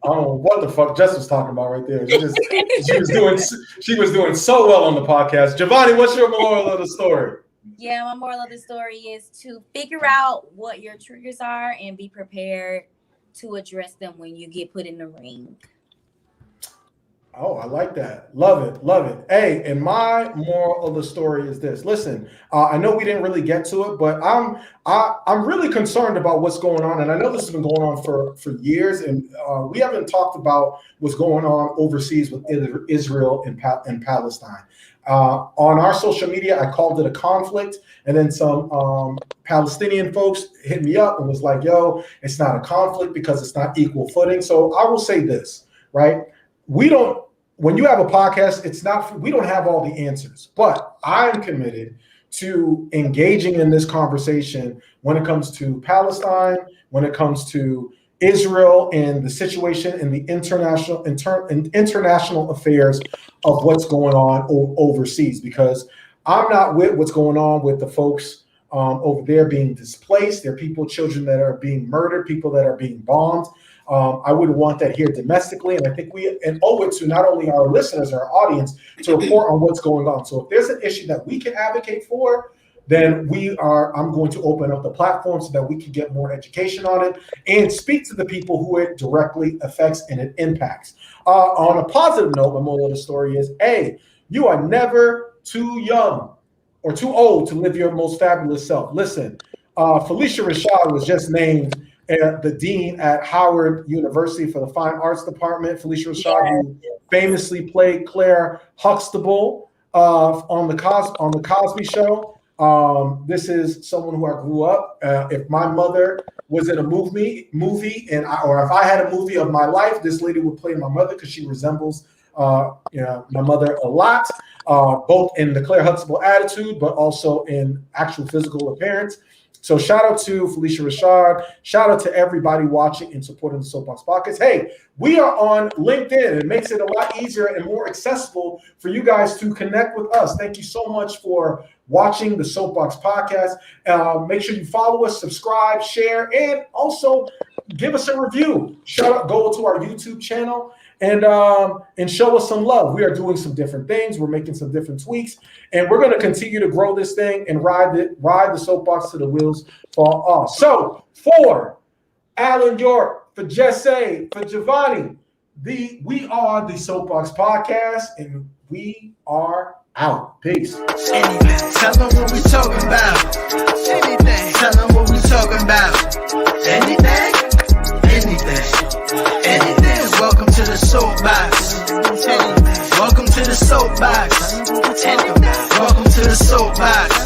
I don't know what the fuck Jess was talking about right there. She was doing so well on the podcast. Giovanni, what's your moral of the story? Yeah, my moral of the story is to figure out what your triggers are and be prepared to address them when you get put in the ring. Oh, I like that. Love it. Love it. Hey, and my moral of the story is this. Listen, I know we didn't really get to it, but I'm really concerned about what's going on. And I know this has been going on for years, and we haven't talked about what's going on overseas with Israel and Palestine. On our social media, I called it a conflict, and then some Palestinian folks hit me up and was like, yo, it's not a conflict because it's not equal footing. So I will say this, right? When you have a podcast, we don't have all the answers, but I'm committed to engaging in this conversation when it comes to Palestine, when it comes to Israel and the situation in the international affairs of what's going on overseas, because I'm not with what's going on with the folks over there being displaced. There are children that are being murdered, people that are being bombed. I would want that here domestically, and I think we owe it to not only our listeners, our audience, to report on what's going on. So if there's an issue that we can advocate for, then I'm going to open up the platform so that we can get more education on it and speak to the people who it directly affects and it impacts. On a positive note, the moral of the story is, A, you are never too young or too old to live your most fabulous self. Listen, Felicia Rashad was just named the dean at Howard University for the Fine Arts Department. Felicia Rashad, who famously played Claire Huxtable on the Cosby Show. This is someone who I grew up. If my mother was in a movie, or if I had a movie of my life, this lady would play my mother because she resembles my mother a lot, both in the Claire Huxtable attitude, but also in actual physical appearance. So shout out to Felicia Rashad. Shout out to everybody watching and supporting the Soapboxx Podcast. Hey, we are on LinkedIn. It makes it a lot easier and more accessible for you guys to connect with us. Thank you so much for watching the Soapboxx Podcast. Make sure you follow us, subscribe, share, and also give us a review. Go to our YouTube channel and show us some love. We are doing some different things. We're making some different tweaks, and we're going to continue to grow this thing and ride the soapbox to the wheels fall off. So for Alan York, for Jesse, for Giovanni, we are the Soapboxx Podcast, and we are out. Peace. Anything. Tell them what we talking about. Anything. Tell them what we talking about. Anything. Anything. Anything. Welcome to the Soapboxx. Welcome to the Soapboxx. Welcome to the Soapboxx.